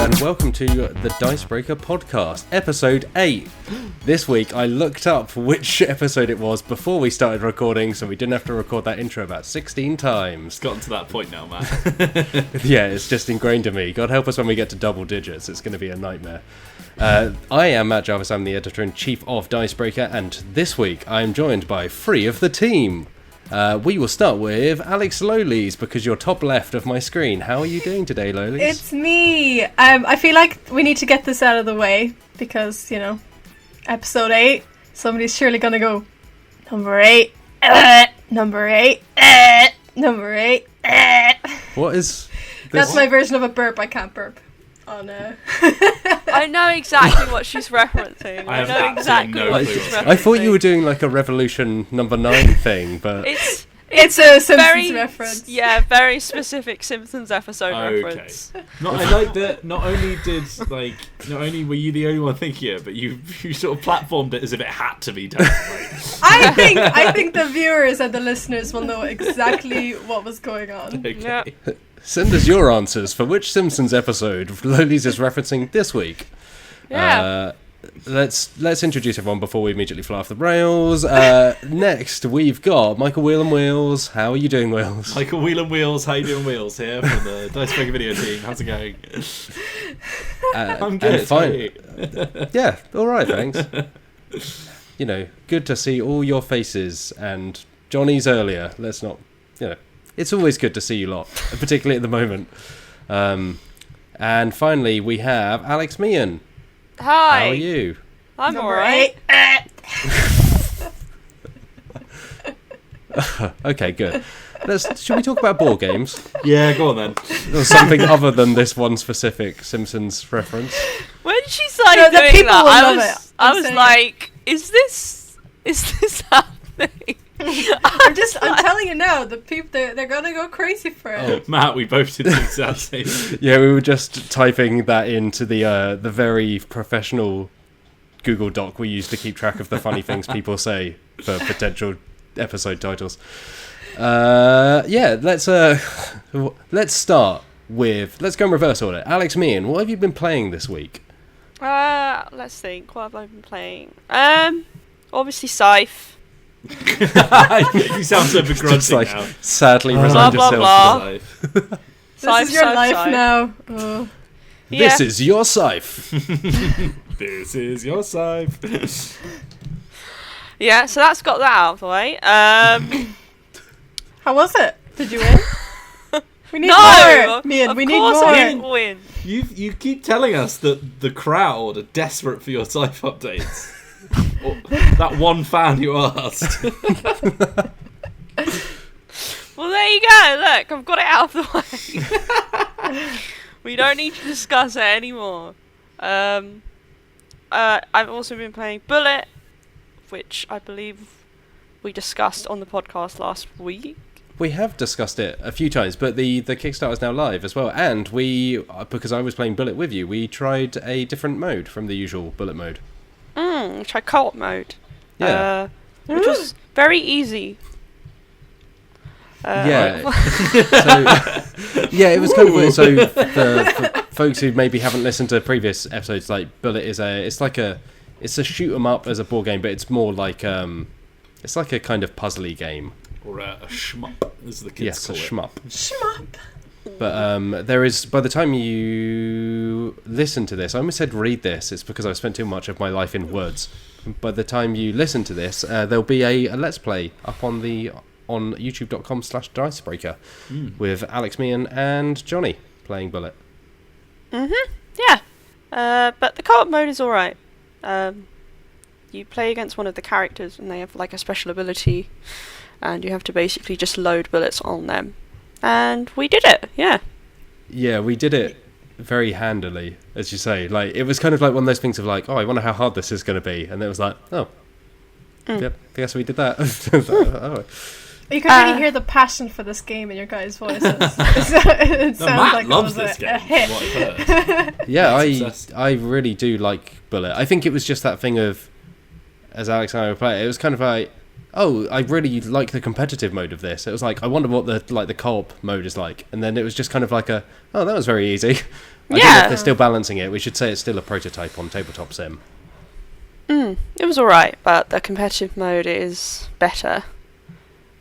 and welcome to the Dicebreaker podcast, episode 8. This week I looked up which episode it was before we started recording, so we didn't have to record that intro about 16 times. It's gotten to that point now, man. Yeah, it's just ingrained in me. God help us when we get to double digits, it's going to be a nightmare. I am Matt Jarvis, I'm the editor-in-chief of Dicebreaker, and this week I am joined by 3 of the team. We will start with Alex Lolies, because you're top left of my screen. How are you doing today, Lolies? It's me. I feel like we need to get this out of the way because, you know, episode 8, somebody's surely going to go, number 8, number 8, number 8. What is this? That's my version of a burp. I can't burp. Oh no. I know exactly what she's referencing. I know exactly what she's referencing. I thought you were doing like a Revolution number 9 thing, but it's a Simpsons reference. Yeah, very specific Simpsons episode reference. I like that. Not only were you the only one thinking it, but you sort of platformed it as if it had to be done. I think the viewers and the listeners will know exactly what was going on. Okay. Yeah. Send us your answers for which Simpsons episode Lolies is referencing this week. Yeah. Let's introduce everyone before we immediately fly off the rails. Next, we've got Michael Wheel and Wheels. How are you doing, Wheels? Michael Wheel and Wheels, how you doing, Wheels? Here from the Dicebreaker video team. How's it going? I'm good. Fine. Yeah, all right, thanks. You know, good to see all your faces, and Johnny's earlier. Let's not, you know, it's always good to see you lot, particularly at the moment. And finally, we have Alex Meehan. Hi. How are you? I'm alright. Okay, good. Should we talk about board games? Yeah, go on then. Or something other than this one specific Simpsons reference? When she started the doing people will love that, it. I was saying like, is this happening? I'm telling you now, the people they're gonna go crazy for it. Oh, Matt, we both did the exact same thing. Yeah, we were just typing that into the very professional Google Doc we use to keep track of the funny things people say for potential episode titles. Let's start with, let's go in reverse order. Alex Meehan, what have you been playing this week? Let's think. What have I been playing? Obviously Scythe. You sound so begrudging Just now. sadly Blah, resigned blah, yourself blah. to life. This is your life now. Oh. This is your scythe. This is your scythe. Yeah, so that's got that out of the way. How was it? Did you win? We need No! more. Meehan, Of we need course more. I didn't win. You keep telling us that the crowd are desperate for your scythe updates. Or that one fan who asked. Well, there you go. Look, I've got it out of the way. We don't need to discuss it anymore. I've also been playing Bullet, which I believe we discussed on the podcast last week. We have discussed it a few times, but the Kickstarter is now live as well. And we, because I was playing Bullet with you, we tried a different mode from the usual Bullet mode. Try co-op mode. Yeah. Which was very easy. Yeah. It was kind of weird. So for folks who maybe haven't listened to previous episodes, like Bullet is it's a shoot 'em up as a board game, but it's more like it's like a kind of puzzly game. Or a shmup, as the kids call it. Yes, a shmup. Shmup. But there is, by the time you listen to this, I almost said read this, it's because I've spent too much of my life in words. By the time you listen to this, there'll be a Let's Play up on youtube.com/Dicebreaker with Alex Meehan and Johnny playing Bullet. Yeah. But the co-op mode is alright. You play against one of the characters and they have like a special ability, and you have to basically just load bullets on them. And we did it, yeah. Yeah, we did it very handily, as you say. Like, it was kind of like one of those things of like, oh, I wonder how hard this is going to be. And it was like, oh, yep, I guess we did that. Oh. You can really hear the passion for this game in your guys' voices. It sounds Matt like loves it was this game. a hit. What I've heard. Yeah, I really do like Bullet. I think it was just that thing of, as Alex and I were playing, it was kind of like, oh, I really like the competitive mode of this. It was like, I wonder what the co-op mode is like. And then it was just kind of like oh, that was very easy. I think if they're still balancing it, we should say it's still a prototype on Tabletop Sim. It was alright, but the competitive mode is better.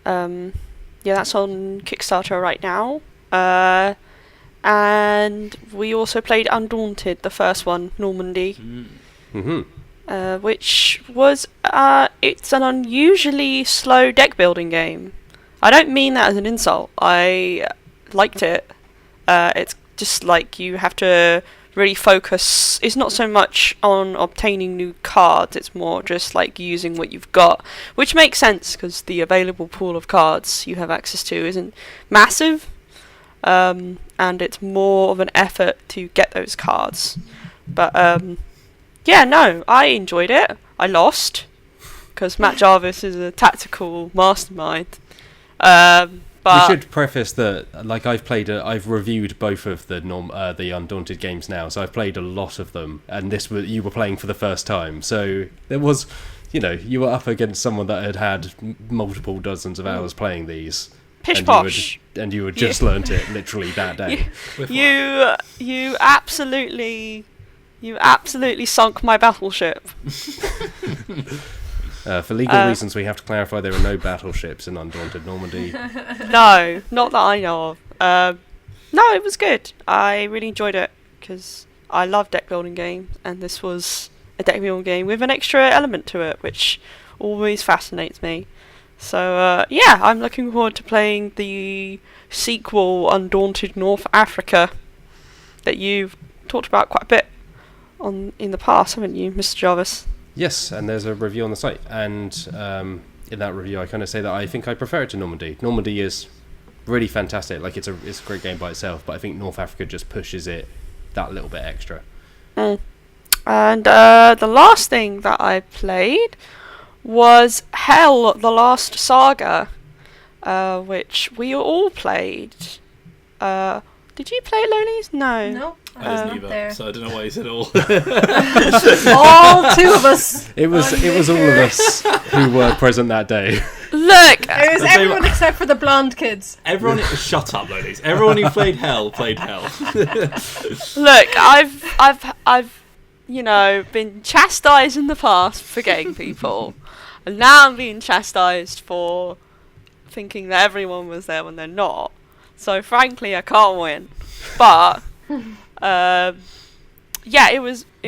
That's on Kickstarter right now. And we also played Undaunted, the first one, Normandy. Which was it's an unusually slow deck building game. I don't mean that as an insult. I liked it. It's just like you have to really focus. It's not so much on obtaining new cards, it's more just like using what you've got, which makes sense because the available pool of cards you have access to isn't massive, and it's more of an effort to get those cards. But I enjoyed it. I lost because Matt Jarvis is a tactical mastermind. But we should preface that, like, I've reviewed both of the Undaunted games now, so I've played a lot of them, and you were playing for the first time, so there was, you were up against someone that had multiple dozens of hours playing these. Pish posh. And you had just learnt it literally that day. You absolutely sunk my battleship. For legal reasons, we have to clarify there are no battleships in Undaunted Normandy. No, not that I know of. No, it was good. I really enjoyed it because I love deck building games, and this was a deck building game with an extra element to it, which always fascinates me. So I'm looking forward to playing the sequel, Undaunted North Africa, that you've talked about quite a bit in the past, haven't you, Mr. Jarvis? Yes, and there's a review on the site, and in that review I kind of say that I think I prefer it to Normandy. Normandy is really fantastic, like it's a great game by itself, but I think North Africa just pushes it that little bit extra. And the last thing that I played was Hell, the Last Saga, which we all played. Did you play it, Lolies? No. I didn't either, so I don't know why you said all. All two of us. It was all of us who were present that day. Look, It was everyone except for the blonde kids. Everyone, shut up, ladies. Everyone who played Hell played Hell. look, I've been chastised in the past for getting people, and now I'm being chastised for thinking that everyone was there when they're not. So frankly, I can't win. But it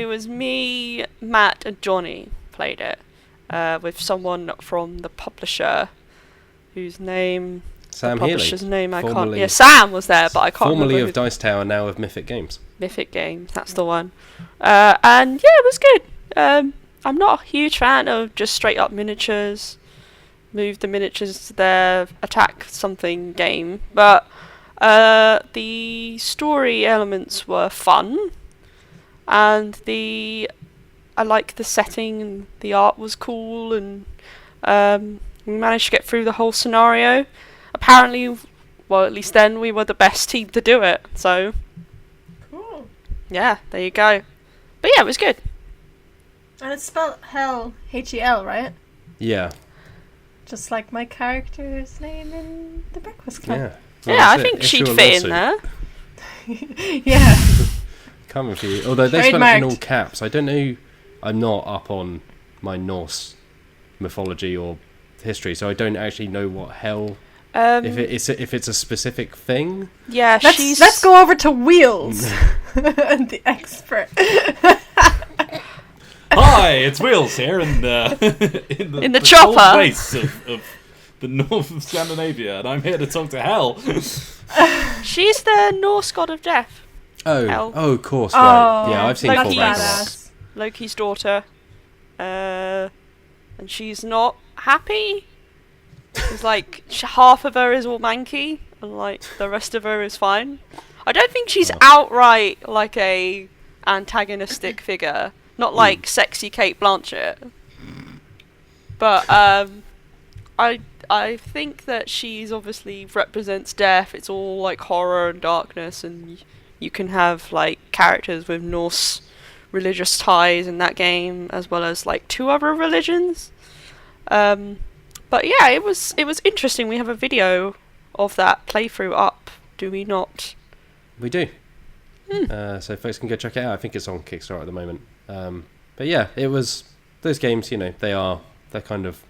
was me, Matt, and Johnny played it with someone from the publisher, whose name, Sam the publisher's Healy, name I can't. formerly- Yeah, Sam was there, but I can't. Formerly remember of Dice Tower, now of Mythic Games. Mythic Games, that's the one. And yeah, it was good. I'm not a huge fan of just straight up miniatures, move the miniatures to their attack something game, but the story elements were fun, and I like the setting, and the art was cool, and we managed to get through the whole scenario. Apparently, well, at least then we were the best team to do it, so Cool. yeah, there you go. But yeah, it was good. And it's spelled Hell, Hel, right? Yeah. Just like my character's name in The Breakfast Club. Yeah. Well, Yeah, I that's it. think Issue she'd a fit in lawsuit. there. Yeah. Coming for you. Although they spell it in Trademarked. all caps. I don't know. I'm not up on my Norse mythology or history, so I don't actually know what hell. If it's a specific thing. Yeah, Let's go over to Wheels, the expert. Hi, it's Wheels here in the the cold chopper. wastes of the north of Scandinavia, and I'm here to talk to Hell. She's the Norse god of death. Hell. Oh, of course, Oh, right. Yeah, I've seen Loki's Full Ragnarok. badass. Loki's daughter. And she's not happy. It's like half of her is all manky, and like the rest of her is fine. I don't think she's outright like a antagonistic figure, not like sexy Kate Blanchett. But I think that she's obviously represents death. It's all like horror and darkness, and you can have like characters with Norse religious ties in that game, as well as like 2 other religions. But yeah, it was interesting. We have a video of that playthrough up, do we not? We do. So folks can go check it out. I think it's on Kickstarter at the moment. But yeah, it was those games. They're kind of.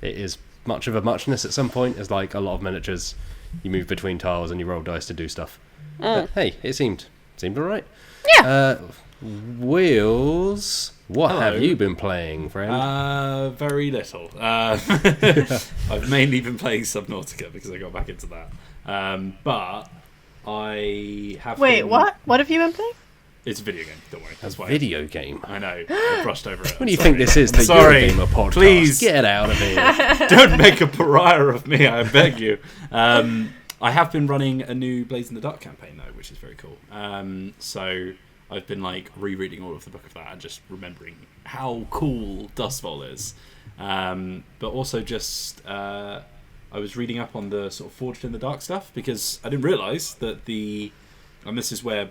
It is much of a muchness at some point. It's like a lot of miniatures. You move between tiles and you roll dice to do stuff. But hey, it seemed alright. Yeah. Wheels, what Hello. have you been playing, friend? Very little. I've mainly been playing Subnautica because I got back into that. But I have. Wait, what? What have you been playing? It's a video game. Don't worry. That's why. Video game. I know. I brushed over it. What do you think this is? The sorry. Eurogamer podcast. Please. Get out of here. Don't make a pariah of me, I beg you. I have been running a new Blaze in the Dark campaign though, which is very cool. So I've been like rereading all of the book of that and just remembering how cool Dust Bowl is. But also just I was reading up on the sort of Forged in the Dark stuff because I didn't realise that and this is where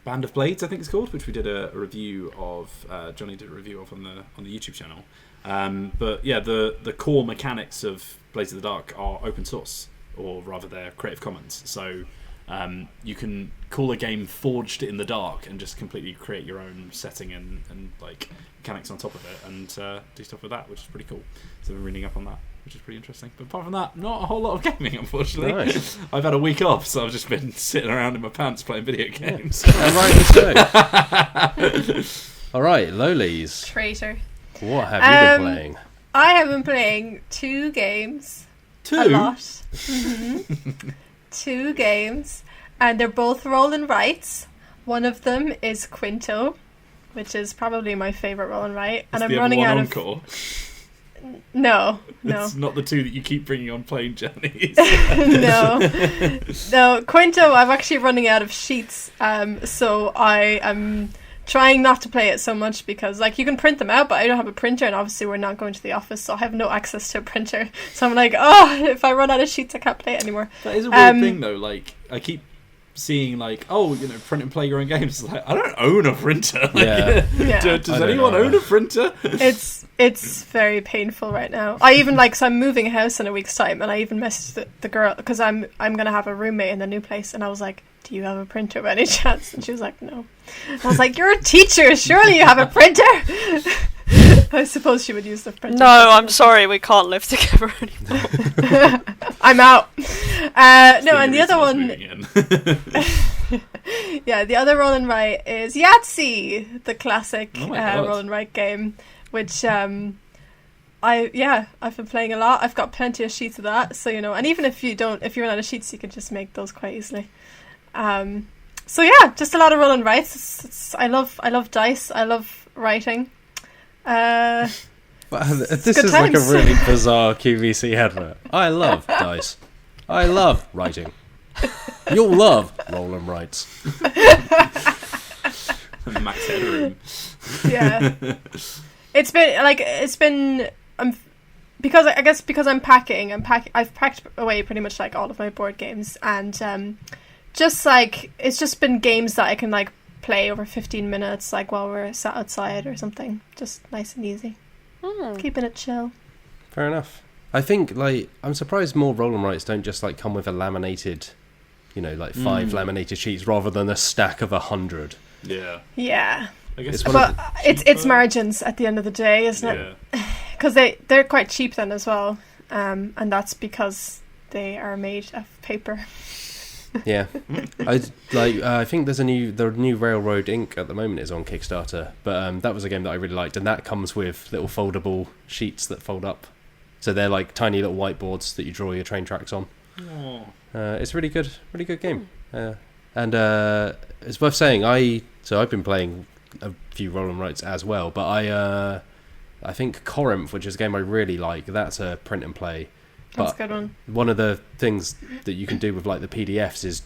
Band of Blades, I think it's called, which we did a review of. Johnny did a review of on the YouTube channel. But yeah, the core mechanics of Blades of the Dark are open source, or rather they're Creative Commons. So you can call a game Forged in the Dark and just completely create your own setting and like mechanics on top of it and do stuff with that, which is pretty cool. So I've been reading up on that, which is pretty interesting. But apart from that, not a whole lot of gaming, unfortunately. Nice. I've had a week off, so I've just been sitting around in my pants playing video games. All right, let's go. All right, Lolies, Traitor. what have you been playing? I have been playing 2 games. Two? A lot. 2 games. And they're both roll and writes. One of them is Quinto, which is probably my favourite roll and write. And I'm running out of... Encore. No. It's not the 2 that you keep bringing on plane journeys. No, Quinto, I'm actually running out of sheets. So I am trying not to play it so much because, like, you can print them out, but I don't have a printer, and obviously we're not going to the office, so I have no access to a printer. So I'm like, if I run out of sheets, I can't play it anymore. That is a weird thing, though. Like, I keep seeing, like, print and play your own games. It's like, I don't own a printer. Yeah. Does anyone own a printer? It's very painful right now. I even so I'm moving house in a week's time, and I even messaged the girl because I'm gonna have a roommate in the new place, and I was like, do you have a printer by any chance? And she was like, no. I was like, you're a teacher, surely you have a printer. I suppose she would use the printer. No, I'm sorry, we can't live together anymore. I'm out. No, and the other one, yeah, the other roll and write is Yahtzee, the classic roll and write game, which I've been playing a lot. I've got plenty of sheets of that, so and even if you run out of sheets, you can just make those quite easily. So yeah, just a lot of roll and writes. I love dice. I love writing. This is times. like a really bizarre QVC advert. I love dice. I love writing. You'll love roll and writes. Max Headroom. Yeah. It's been because I'm packing. I've packed away pretty much like all of my board games, and it's just been games that I can like play over 15 minutes, like while we're sat outside or something. Just nice and easy. Keeping it chill. Fair enough. I think I'm surprised more roll and writes don't just come with a laminated, 5 laminated sheets rather than a stack of 100. Yeah. Yeah. I guess it's margins at the end of the day, isn't it? Because they're quite cheap then as well, and that's because they are made of paper. Yeah, I think the new Railroad Inc. at the moment is on Kickstarter, but that was a game that I really liked, and that comes with little foldable sheets that fold up, so they're like tiny little whiteboards that you draw your train tracks on. It's a really good game, and it's worth saying I've been playing a few roll and writes as well, but I think Corinth, which is a game I really like, that's a print and play. That's a good one. One of the things that you can do with the PDFs is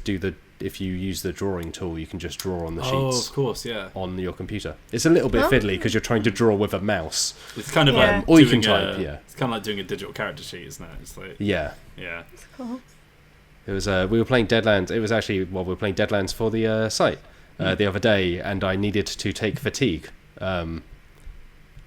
if you use the drawing tool, you can just draw on the sheets. Oh, of course, yeah. On your computer. It's a little bit fiddly because you're trying to draw with a mouse. It's kind of like or you can type. It's kind of like doing a digital character sheet, isn't it? It's like yeah. That's cool. It was we were playing Deadlands. It was actually we were playing Deadlands for the site the other day, and I needed to take fatigue.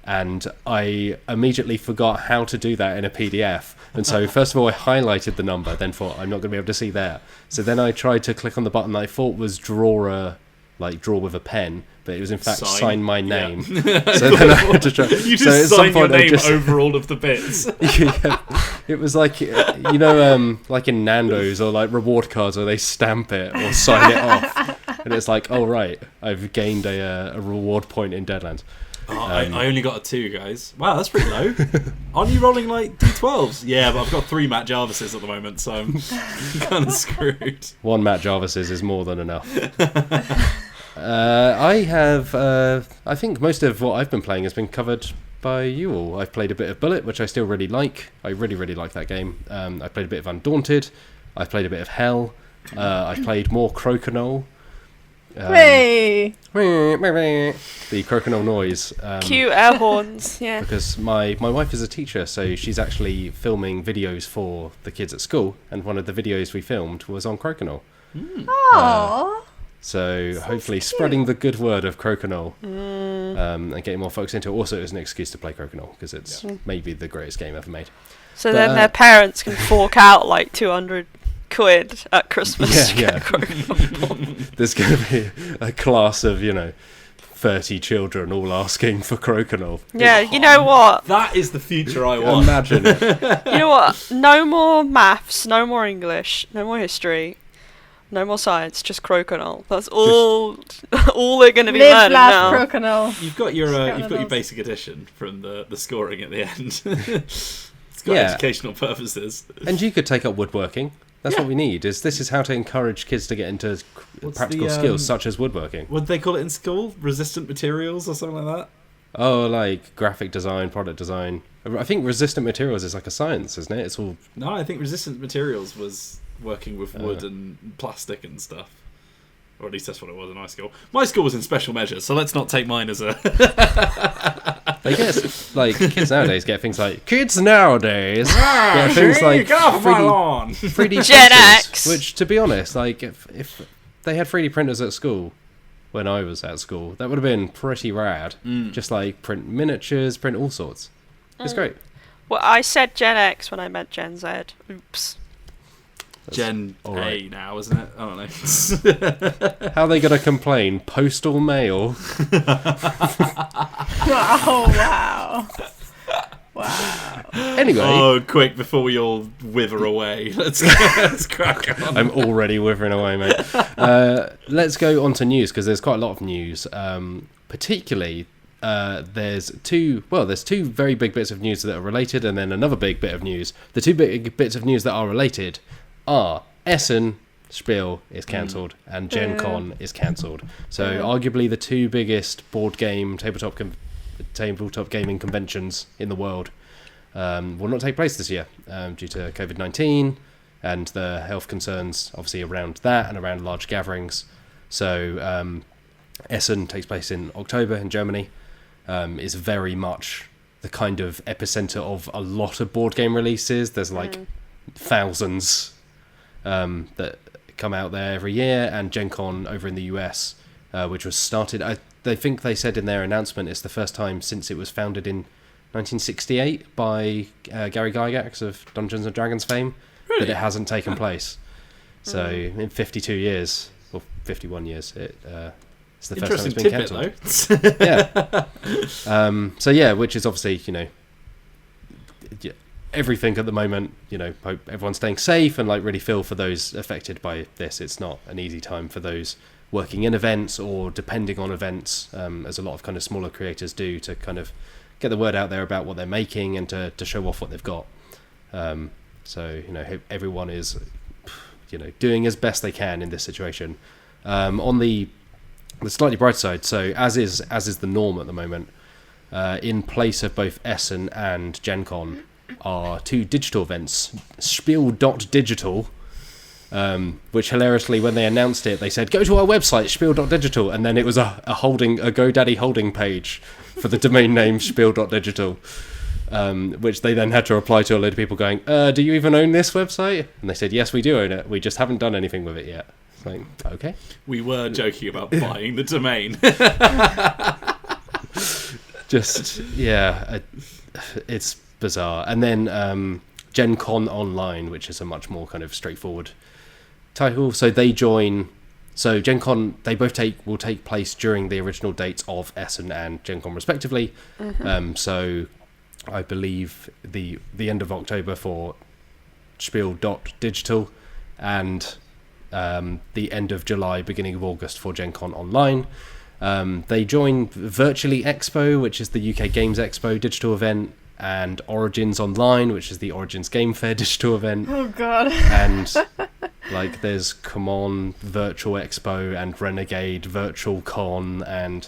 and I immediately forgot how to do that in a PDF. And so first of all I highlighted the number, then thought I'm not going to be able to see there. So then I tried to click on the button that I thought was draw with a pen, but it was in fact sign my name. Yeah. So then I had to try. You just sign your name over all of the bits. Yeah, it was like, you know, like in Nando's or like reward cards where they stamp it or sign it off, and it's like, oh right, I've gained a reward point in Deadlands. Oh, I only got a 2, guys. Wow, that's pretty low. Aren't you rolling like D12s? Yeah, but I've got 3 Matt Jarvises at the moment, so I'm kind of screwed. 1 Matt Jarvises is more than enough. I think most of what I've been playing has been covered by you all. I've played a bit of Bullet, which I still really like. I really, really like that game. I played a bit of Undaunted. I've played a bit of Hell. I've played more Crokinole. Hey! The Crokinole noise. Cute air horns, yeah. Because my wife is a teacher, so she's actually filming videos for the kids at school, and one of the videos we filmed was on Crokinole. Aww. So hopefully spreading the good word of Crokinole and getting more folks into it. Also, it was an excuse to play Crokinole, because it's maybe the greatest game ever made. So then their parents can fork out like 200 quid at Christmas. Yeah. There's going to be a class of 30 children all asking for Crokinole. Yeah, you know what? That is the future I want. Imagine it. You know what? No more maths, no more English, no more history, no more science, just Crokinole. That's all they're going to be learning now. Crokinole. You've got your basic edition from the scoring at the end. It's got educational purposes. And you could take up woodworking. That's what we need. This is how to encourage kids to get into practical skills such as woodworking. What did they call it in school? Resistant materials or something like that? Oh, like graphic design, product design. I think resistant materials is like a science, isn't it? It's all. No, I think resistant materials was working with wood and plastic and stuff. Or at least that's what it was in my school. My school was in special measures, so let's not take mine as a... They get, kids nowadays get things like... Kids nowadays get things like... Get off my lawn! 3D Gen printers, X! Which, to be honest, if they had 3D printers at school, when I was at school, that would have been pretty rad. Just print miniatures, print all sorts. It's great. Well, I said Gen X when I meant Gen Z. Oops. Gen A now, isn't it? I don't know. How are they going to complain? Postal mail? Oh, wow. Wow. Anyway. Oh, quick, before we all wither away. Let's crack on. I'm already withering away, mate. Let's go on to news, because there's quite a lot of news. Particularly, there's two very big bits of news that are related, and then another big bit of news. The two big bits of news that are related are Essen, Spiel is cancelled, and Gen Con is cancelled. So arguably the two biggest board game tabletop gaming conventions in the world will not take place this year due to COVID-19 and the health concerns obviously around that and around large gatherings. So Essen takes place in October in Germany, is very much the kind of epicenter of a lot of board game releases. There's thousands that come out there every year, and Gen Con over in the US, which was started, they said in their announcement, it's the first time since it was founded in 1968 by Gary Gygax of Dungeons & Dragons fame, that it hasn't taken place. So in 52 years, or 51 years, it's the first time it's been cancelled. Which is obviously, everything at the moment, hope everyone's staying safe and really feel for those affected by this. It's not an easy time for those working in events or depending on events, as a lot of kind of smaller creators do, to kind of get the word out there about what they're making and to show off what they've got. Hope everyone is, doing as best they can in this situation. On the slightly bright side, so as is the norm at the moment, in place of both Essen and Gen Con are two digital events, Spiel.digital, which hilariously, when they announced it, they said, go to our website, Spiel.digital, and then it was a GoDaddy holding page for the domain name Spiel.digital, which they then had to reply to a load of people going, do you even own this website? And they said, yes, we do own it, we just haven't done anything with it yet. It's like, okay. We were joking about buying the domain. Just it's bizarre. And then Gen Con Online, which is a much more kind of straightforward title. So they join. So Gen Con, they both will take place during the original dates of Essen and Gen Con respectively. So I believe the end of October for Spiel Digital and the end of July, beginning of August for Gen Con Online. They join Virtually Expo, which is the UK Games Expo digital event, and Origins Online, which is the Origins Game Fair digital event. Oh god. And like there's Come On Virtual Expo and Renegade Virtual Con, and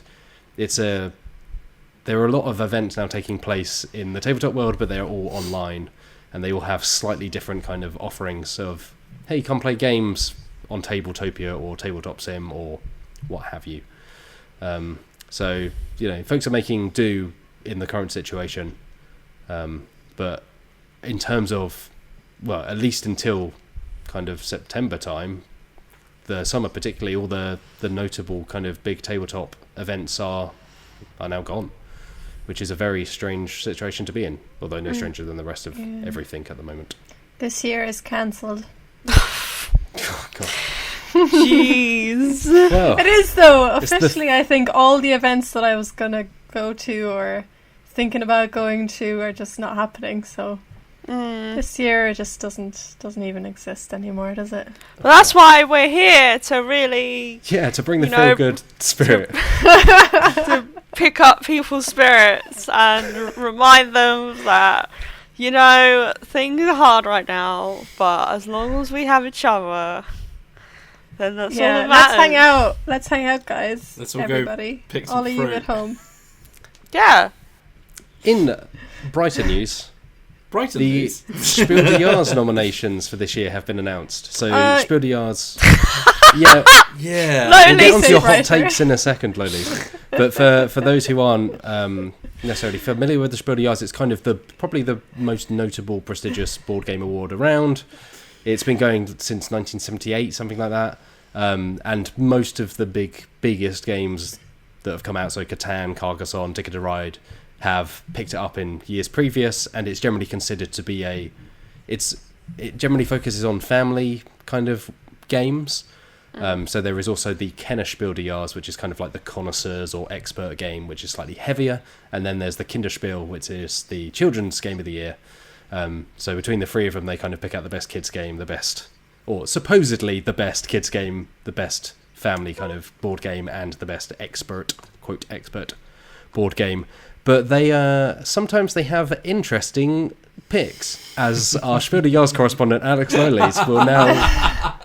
there are a lot of events now taking place in the tabletop world, but they're all online, and they all have slightly different kind of offerings of, hey, come play games on Tabletopia or Tabletop Sim or what have you. So, folks are making do in the current situation. But in terms of, well, at least until kind of September time, the summer particularly, all the notable kind of big tabletop events are now gone, which is a very strange situation to be in, although no stranger than the rest of everything at the moment. This year is cancelled. Oh, God. Jeez. Well, It is though. Officially, I think all the events that I was gonna go to or thinking about going to are just not happening. So this year just doesn't even exist anymore, does it? Well, that's why we're here to really to bring the feel-good spirit. to pick up people's spirits and remind them that, things are hard right now, but as long as we have each other, then that's all that matters. Let's hang out, guys. Let's all everybody. go pick some all of you fruit. at home. Yeah. In brighter news, Brighton the news. Spiel des Jahres nominations for this year have been announced. So Spiel des Jahres, Yeah. we'll get onto your hot writer. takes in a second, Lolies. But for those who aren't necessarily familiar with the Spiel des Jahres, it's kind of probably the most notable, prestigious board game award around. It's been going since 1978, something like that. And most of the biggest games that have come out, so Catan, Carcassonne, Ticket to Ride, have picked it up in years previous, and it's generally considered to be it generally focuses on family kind of games. So there is also the Kennerspiel des Jahres, which is kind of like the connoisseurs or expert game, which is slightly heavier, and then there's the Kinderspiel, which is the children's game of the year. So between the three of them, they kind of pick out the best kids game, or supposedly the best kids game, the best family kind of board game, and the best expert board game. But they sometimes they have interesting picks, as our Spiel des Jahres correspondent Alex Lolies will now.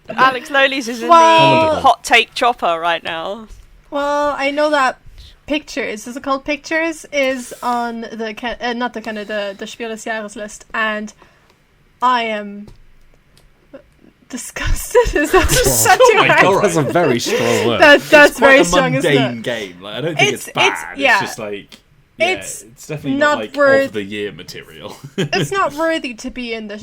Alex Lolies is in Well- the hot take chopper right now. Well, I know that Pictures, is it called Pictures, is on the Spiel des Jahres list, and I am disgusted. Is that such a my right? God. That's a very strong word. That's It's quite very a strong, isn't mundane it? game. Like, I don't think it's bad. yeah. It's just like It's it's definitely not not like worth- of the year material. It's not worthy to be in the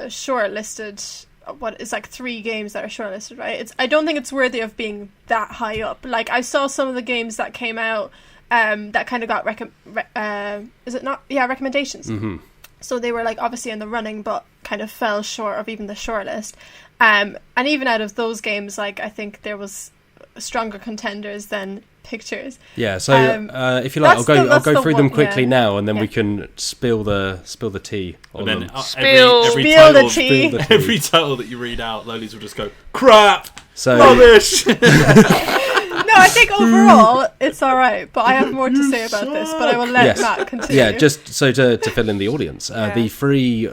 shortlisted. What is like 3 games that are shortlisted, right? I don't think it's worthy of being that high up. Like, I saw some of the games that came out that kind of got recommendations. Mm-hmm. So they were like obviously in the running, but kind of fell short of even the shortlist. And even out of those games, like, I think there was stronger contenders than Pictures. Yeah, so if you like, I'll go through them quickly now, and then we can spill the tea on And then them. Spill. every Spill the title, tea. Spill the tea. every title that you read out, Lolies will just go crap, So rubbish. No, I think overall it's all right, but I have more to say about this. But I will let Yes. Matt continue. yeah, just so to fill in the audience, Yeah. the 3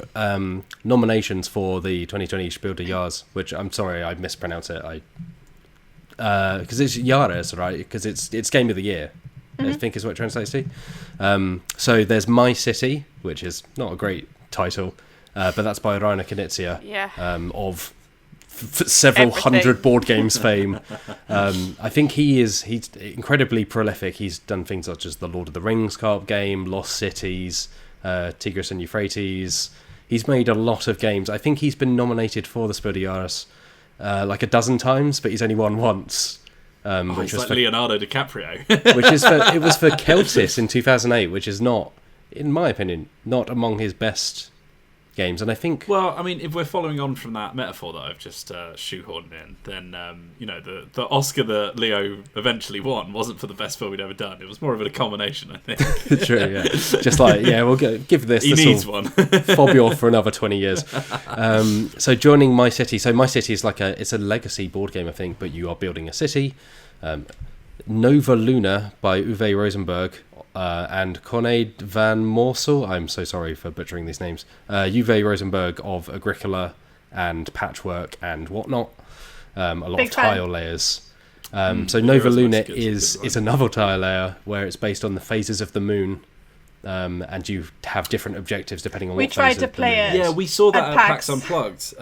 nominations for the 2020 Spiel des Jahres, which I'm sorry I mispronounce it, because it's Jahres, right? Because it's Game of the Year, I think is what it translates to. So there's My City, which is not a great title, but that's by Rainer Knizia, Yeah. of several Everything. hundred board games fame. I think he's incredibly prolific. He's done things such as the Lord of the Rings card game, Lost Cities, Tigris and Euphrates. He's made a lot of games. I think he's been nominated for the Spiel des Jahres like a dozen times, but he's only won once. which was like for, Leonardo DiCaprio. it was for Celtis in 2008, which is not, in my opinion, not among his best games. And I think, Well, I mean, if we're following on from that metaphor that I've just shoehorned in, then the Oscar that Leo eventually won wasn't for the best film he'd ever done. It was more of a combination, I think. true, yeah, just like, yeah, we'll give this. He needs one. Fob you off for another 20 years. So joining My City. So My City is it's a legacy board game, I think, but you are building a city. Nova Luna by Uwe Rosenberg and Corneille van Moorsel. I'm so sorry for butchering these names. Uwe Rosenberg of Agricola and Patchwork and whatnot. A lot Big of fan. tile layers. So Nova Rosenberg's Luna good, is good another tile layer where it's based on the phases of the moon. And you have different objectives depending on We what tried phase to of the play moon it. is. Yeah, we saw that At at PAX. PAX Unplugged,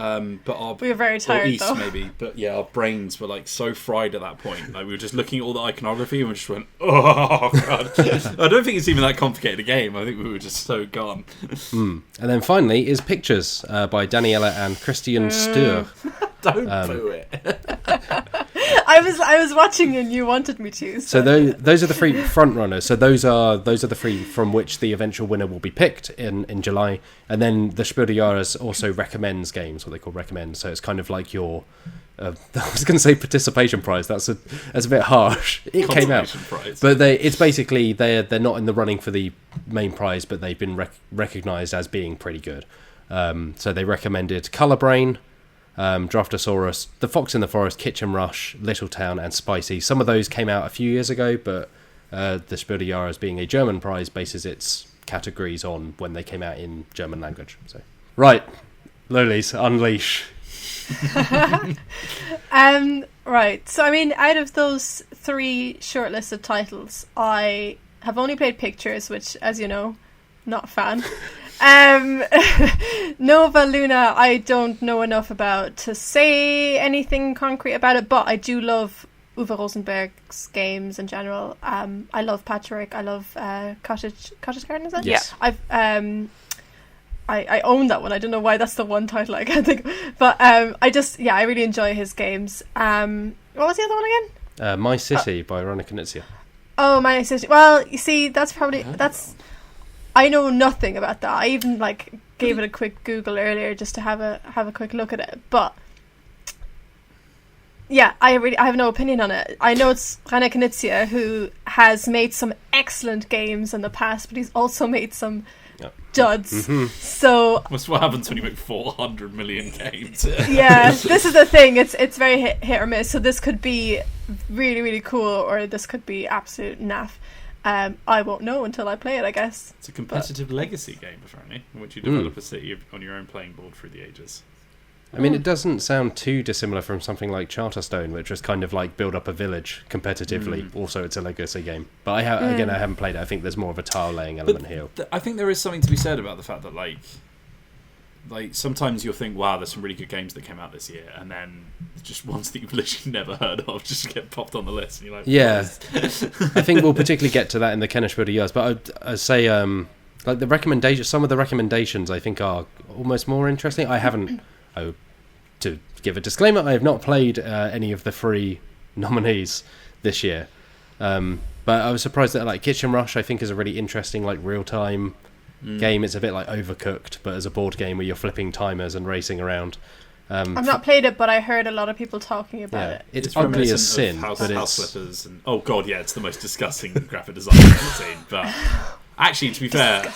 but our We were very tired, or East though. maybe, but yeah, our brains were like so fried at that point. Like we were just looking at all the iconography and we just went, "Oh god!" I don't think it's even that complicated a game. I think we were just so gone. And then finally is Pictures by Daniela and Christian Stur. Don't boo it. I was watching and you wanted me to. So those are the three front runners. So those are the three from which the eventual winner will be picked in July. And then the Spiel des Jahres also recommends games, what they call recommend. So it's kind of like your I was going to say participation prize. That's a bit harsh. It came out, Consolation prize. but it's basically they're not in the running for the main prize, but they've been recognised as being pretty good. So they recommended Colour Brain, Draftosaurus, The Fox in the Forest, Kitchen Rush, Little Town, and Spicy. Some of those came out a few years ago, but the Spiel des Jahres, being a German prize, bases its categories on when they came out in German language. So right, Lolies, unleash. Right. So I mean, out of those three shortlisted titles, I have only played Pictures, which, as you know, not a fan. Nova Luna, I don't know enough about to say anything concrete about it, but I do love Uwe Rosenberg's games in general. I love Patchwork. I love Cottage Garden. Is that? Yes. I own that one. I don't know why that's the one title I can't think of. But I really enjoy his games. What was the other one again? My City by Veronica Knizia. Oh, My City. Well, you see, I know nothing about that. I even gave it a quick Google earlier just to have a quick look at it. But yeah, I have no opinion on it. I know it's Veronica Knizia, who has made some excellent games in the past, but he's also made some duds. Mm-hmm. So That's what happens when you make 400 million games. yeah, this is the thing. It's very hit or miss. So this could be really, really cool, or this could be absolute naff. I won't know until I play it, I guess. It's a competitive legacy game, apparently, in which you develop a city on your own playing board through the ages. I mean, it doesn't sound too dissimilar from something like Charterstone, which was kind of like build up a village competitively. Also, it's a legacy game. But I haven't played it. I think there's more of a tile laying element here. I think there is something to be said about the fact that like sometimes you'll think, wow, there's some really good games that came out this year, and then just ones that you've literally never heard of just get popped on the list, and you're like, Yeah. I think we'll particularly get to that in the Kenner Spiel des Jahres. But I'd say like the recommendations, some of the recommendations I think are almost more interesting. I haven't. To give a disclaimer, I have not played any of the free nominees this year, but I was surprised that Kitchen Rush I think is a really interesting real time game. It's a bit like Overcooked, but as a board game where you're flipping timers and racing around. I've not played it, but I heard a lot of people talking about it. It's ugly as sin, House but flippers and oh god, yeah, it's the most disgusting graphic design I've ever seen. But actually, to be fair,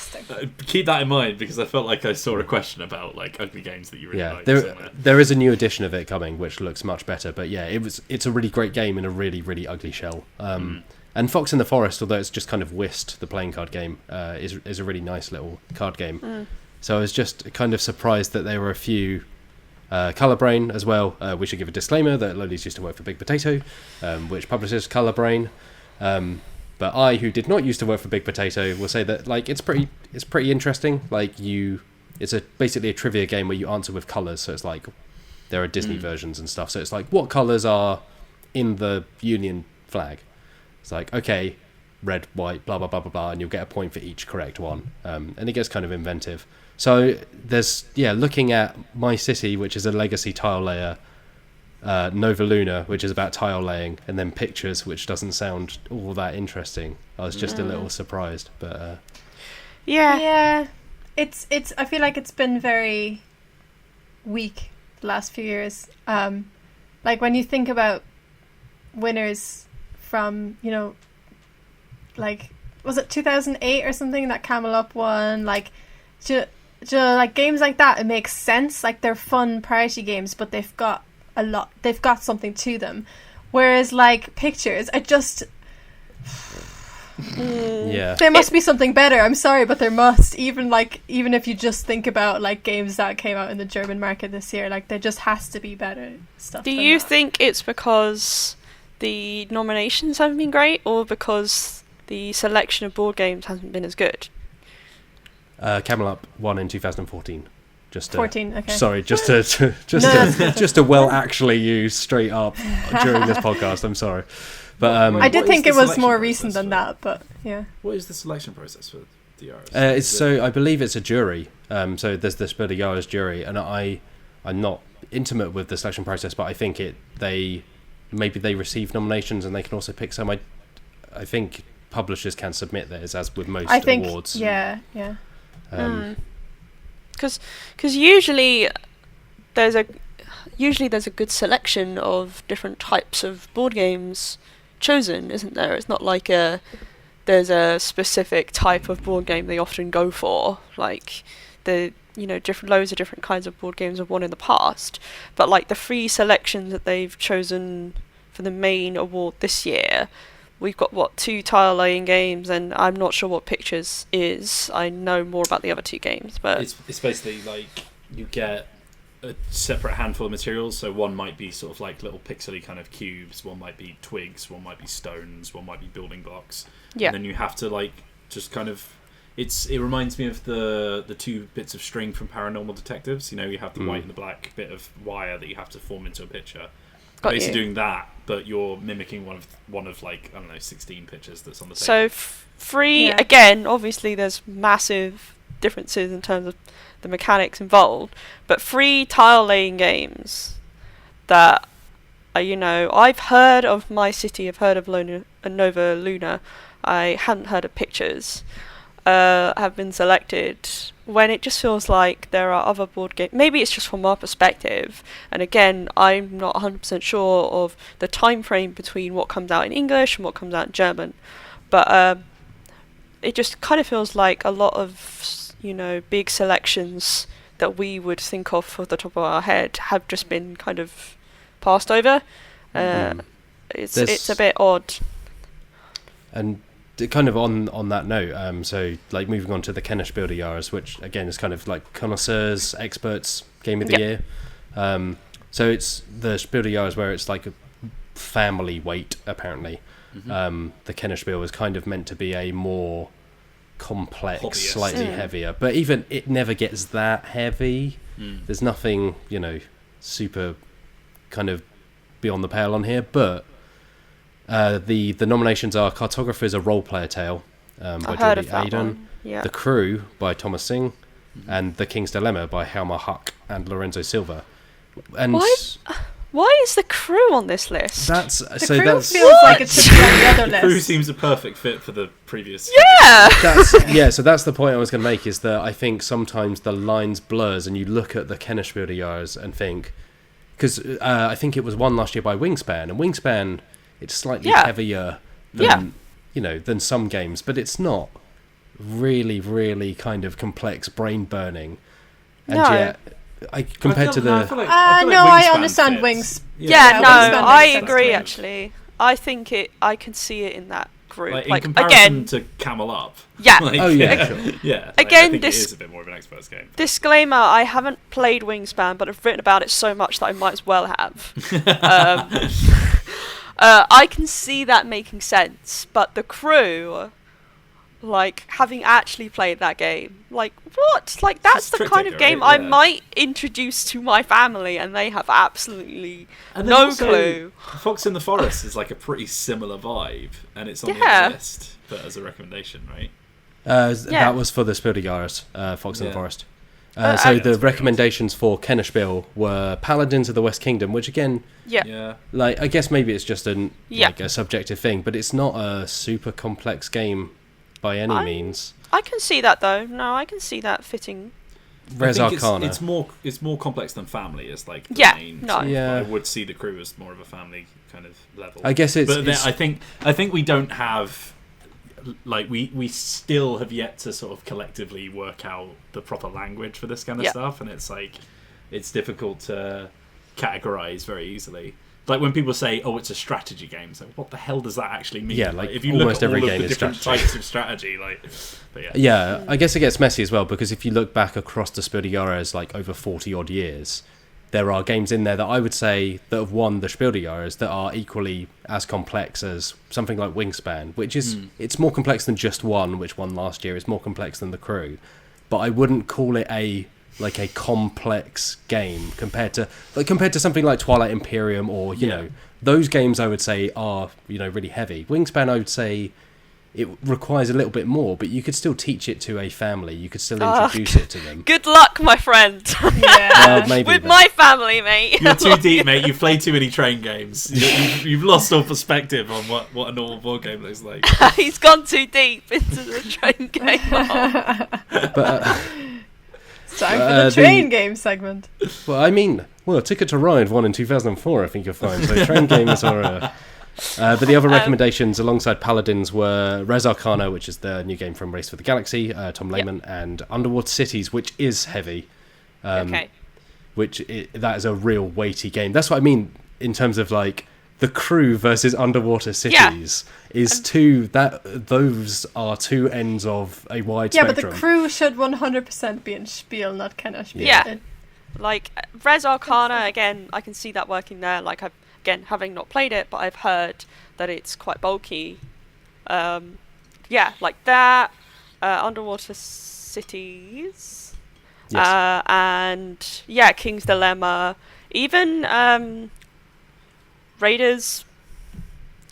keep that in mind, because I felt like I saw a question about ugly games that you really like. There is a new edition of it coming, which looks much better. But yeah, it's a really great game in a really, really ugly shell. And Fox in the Forest, although it's just kind of Whist, the playing card game, is a really nice little card game. So I was just kind of surprised that there were a few. Colour Brain as well. We should give a disclaimer that Lolies used to work for Big Potato, which publishes Colour Brain. But I, who did not used to work for Big Potato, will say that it's pretty interesting. It's basically a trivia game where you answer with colours. So it's there are Disney versions and stuff. So it's what colours are in the Union flag. It's okay, red, white, blah blah blah blah blah, and you'll get a point for each correct one. And it gets kind of inventive. So there's looking at My City, which is a legacy tile layer. Nova Luna, which is about tile laying, and then Pictures, which doesn't sound all that interesting. I was just a little surprised, but yeah. It's. I feel like it's been very weak the last few years. Like when you think about winners from, like, was it 2008 or something that Camel Up won? Like, like games like that, it makes sense. Like they're fun party games, but they've got something to them. Whereas like Pictures, there must be something better. I'm sorry, but there must. Even if you just think about like games that came out in the German market this year, like there just has to be better stuff. Do you think it's because the nominations haven't been great, or because the selection of board games hasn't been as good? Camel Up won in 2014. 14, okay. Sorry, just to well actually use straight up during this podcast. I'm sorry, but I did think it was more recent than that. But yeah, what is the selection process for the Jahres? I believe it's a jury. So there's the Spiel Jahres jury, and I'm not intimate with the selection process, but I think they receive nominations and they can also pick some. I think publishers can submit theirs, as with most awards. Yeah. Because usually there's a good selection of different types of board games chosen, isn't there? It's not like there's a specific type of board game they often go for. Like loads of different kinds of board games have won in the past, but like the 3 selections that they've chosen for the main award this year. We've got, 2 tile-laying games, and I'm not sure what Pictures is. I know more about the other 2 games, but... It's basically like you get a separate handful of materials, so one might be sort of like little pixely kind of cubes, one might be twigs, one might be stones, one might be building blocks. Yeah. And then you have to like just kind of... It reminds me of the 2 bits of string from Paranormal Detectives. You have the white and the black bit of wire that you have to form into a picture. Basically doing that, but you're mimicking one of like, I don't know, 16 pictures that's on the table. So again, obviously there's massive differences in terms of the mechanics involved, but 3 tile laying games that I've heard of My City, I've heard of Nova Luna, I hadn't heard of Pictures, have been selected, when it just feels like there are other board games. Maybe it's just from our perspective, and again, I'm not 100% sure of the time frame between what comes out in English and what comes out in German, but it just kind of feels like a lot of big selections that we would think of off the top of our head have just been kind of passed over. It's a bit odd. And kind of on that note, so like moving on to the Kenner Spiel Jahres, which again is kind of like connoisseurs, experts game of the year. So it's the Spiel Jahres where it's like a family weight apparently. The Kenner Spiel was kind of meant to be a more complex, hobbyist, slightly heavier, but even it never gets that heavy. There's nothing super kind of beyond the pale on here, but the nominations are Cartographer's A Role Player Tale by Julie Aiden, The Crew by Thomas Singh, and The King's Dilemma by Helmer Huck and Lorenzo Silva. And why is The Crew on this list? That's The Crew feels like it should be on the other list. The Crew seems a perfect fit for the previous. So that's the point I was going to make, is that I think sometimes the lines blurs and you look at the Kenner Spiel Jahres and think, because I think it was won last year by Wingspan, and Wingspan, it's slightly heavier than some games, but it's not really kind of complex, brain burning. And yet, compared to the... I understand Wings. I agree actually. I think I can see it in that group. In comparison to Camel Up. Yeah. Sure. Yeah. Again, I think it is a bit more of an expert's game. Disclaimer, I haven't played Wingspan, but I've written about it so much that I might as well have. I can see that making sense, but The Crew, like, having actually played that game, like, what? Like, that's the kind of game I might introduce to my family, and they have absolutely no clue. Fox in the Forest is like a pretty similar vibe, and it's on the list, but as a recommendation, right? That was for the Spiel Jahres, Fox in the Forest. So the recommendations for Kennerspiel were Paladins of the West Kingdom, which again, Yeah. like I guess maybe it's just like a subjective thing, but it's not a super complex game by any means. I can see that though. No, I can see that fitting. Res I think Arcana. it's more complex than family. It's like the main. No. Yeah. I would see the crew as more of a family kind of level. I guess it's. But then I think we don't have. Like we still have yet to sort of collectively work out the proper language for this kind of stuff, and it's like it's difficult to categorize very easily. Like when people say, "Oh, it's a strategy game," so what the hell does that actually mean? Yeah, like if you almost look at every all game of the is different strategy. types of strategy, like, but yeah. Yeah, I guess it gets messy as well, because if you look back across the Spiel des Jahres, like over 40 odd years, there are games in there that I would say that have won the Spiel des Jahres that are equally as complex as something like Wingspan, which is it's more complex than just one, which won last year. It's more complex than The Crew, but I wouldn't call it a complex game compared to something like Twilight Imperium or you know those games. I would say are really heavy. Wingspan, I would say it requires a little bit more, but you could still teach it to a family. You could still introduce it to them. Good luck, my friend. Yeah. Maybe, With but- my family, mate. You're too deep, mate. You've played too many train games. You've lost all perspective on what a normal board game looks like. He's gone too deep into the train game. But It's time for the train game segment. well, I mean, Ticket to Ride won in 2004. I think you'll find so. Train games are. But the other recommendations alongside Paladins were Res Arcana, which is the new game from Race for the Galaxy, Tom Lehman, and Underwater Cities, which is heavy. Okay. That is a real weighty game. That's what I mean in terms of like The Crew versus Underwater Cities those are two ends of a wide Yeah, spectrum. but the crew should 100% be in Spiel, not Kennerspiel. Yeah. Like Res Arcana, again, I can see that working there. Like having not played it, but I've heard that it's quite bulky. Like that. Underwater Cities. Yes. And King's Dilemma. Even Raiders.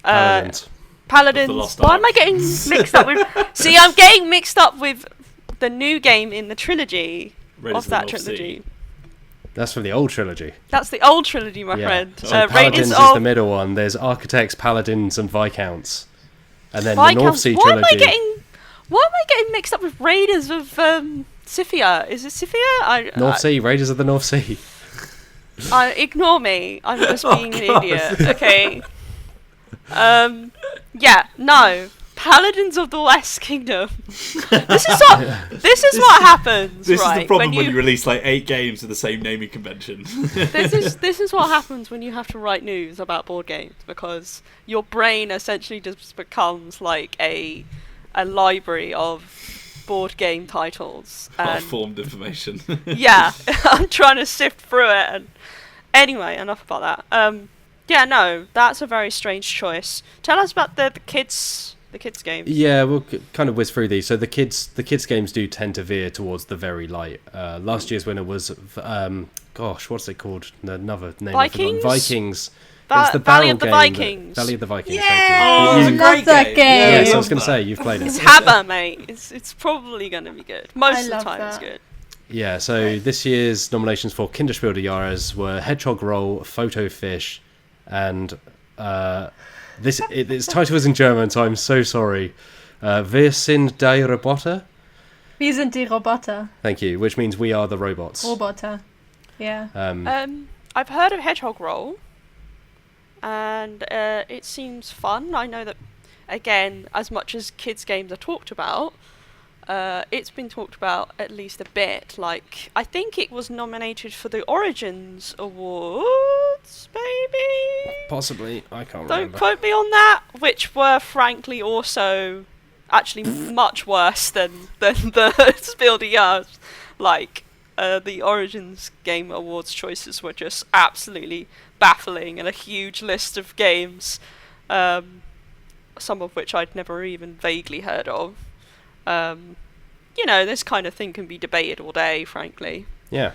Paladins. Paladins. The Lost Why am I Ark. getting mixed up with? See, I'm getting mixed up with the new game in the trilogy Raiders of that the North trilogy. Sea. That's from the old trilogy. That's the old trilogy, my friend. So Raiders Paladins is of the middle one. There's Architects, Paladins, and Viscounts. And then the Viscounts. North Sea Why am trilogy. I getting mixed up with Raiders of Spheal? Is it Spheal? North Sea, Raiders of the North Sea. Ignore me. I'm just being an God. idiot. Okay. No. Paladins of the West Kingdom. This is what happens. This right? is the problem when when you release like 8 games with the same naming convention. this is what happens when you have to write news about board games, because your brain essentially just becomes like a library of board game titles. And Formed information. yeah, I'm trying to sift through it. And anyway, enough about that. That's a very strange choice. Tell us about the kids games. Yeah, we'll kind of whiz through these. So the kids games do tend to veer towards the very light. Last year's winner was, what's it called? Another name. Vikings? Vikings. Va- It's the Valley barrel of the game Vikings. Valley of the Vikings. Yay! Oh, Thank it's you. a Love great that game. game. Yeah, Yes, I love was going to that. say you've played It's it. Hammer, mate. It's probably going to be good. Most I of the love time it's that. good. Yeah. So this year's nominations for Kinderspiel des Jahres were Hedgehog Roll, Photo Fish, and its title is in German, so I'm so sorry. Wir sind die Roboter. Wir sind die Roboter. Thank you, which means we are the robots. Roboter. Yeah. I've heard of Hedgehog Roll, and it seems fun. I know that, again, as much as kids' games are talked about, it's been talked about at least a bit. Like, I think it was nominated for the Origins Awards, maybe? Possibly, I can't Don't remember. quote me on that, which were frankly also actually much worse than the Spiel des Jahres. Like, the Origins Game Awards choices were just absolutely baffling, and a huge list of games, some of which I'd never even vaguely heard of. This kind of thing can be debated all day, frankly. Yeah.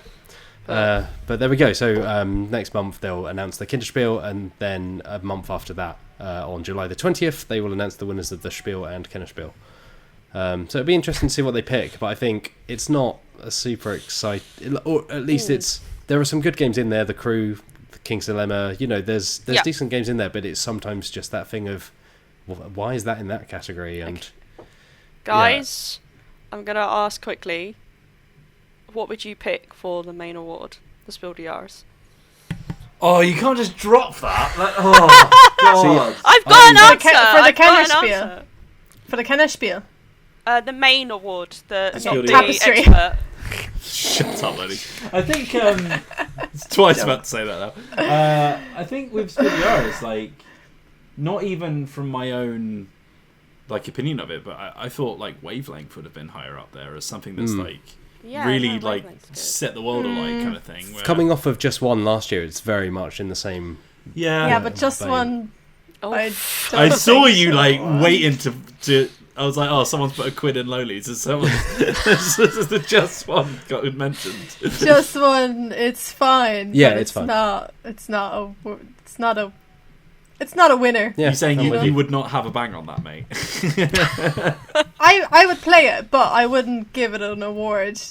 But there we go. So next month they'll announce the Kinderspiel, and then a month after that, on July the 20th, they will announce the winners of the Spiel and Kinderspiel. So it'd be interesting to see what they pick, but I think it's not a super exciting, or at least there are some good games in there. The Crew, the King's Dilemma, there's decent games in there, but it's sometimes just that thing of, why is that in that category? And guys, I'm gonna ask quickly, what would you pick for the main award, the Spiel Jahres? Oh, you can't just drop that. Oh God! I've got an answer for the Kenner Spiel. Spiel. For the Kenner Spiel. The main award, not the Tapestry. expert. Shut up, Lily. I think it's twice about to say that now. I think with Spiel Jahres, not even from my own opinion of it, but I thought Wavelength would have been higher up there as something that's really set the world alight kind of thing. Where... Coming off of Just One last year, it's very much in the same. Yeah, but Just One. Oh. I saw you waiting to. I was like, oh, someone's put a quid in Lolies, and someone the Just One got mentioned. Just One, it's fine. Yeah, but it's fine. It's not a winner. Yeah, you're saying you would not have a bang on that, mate? I would play it, but I wouldn't give it an award.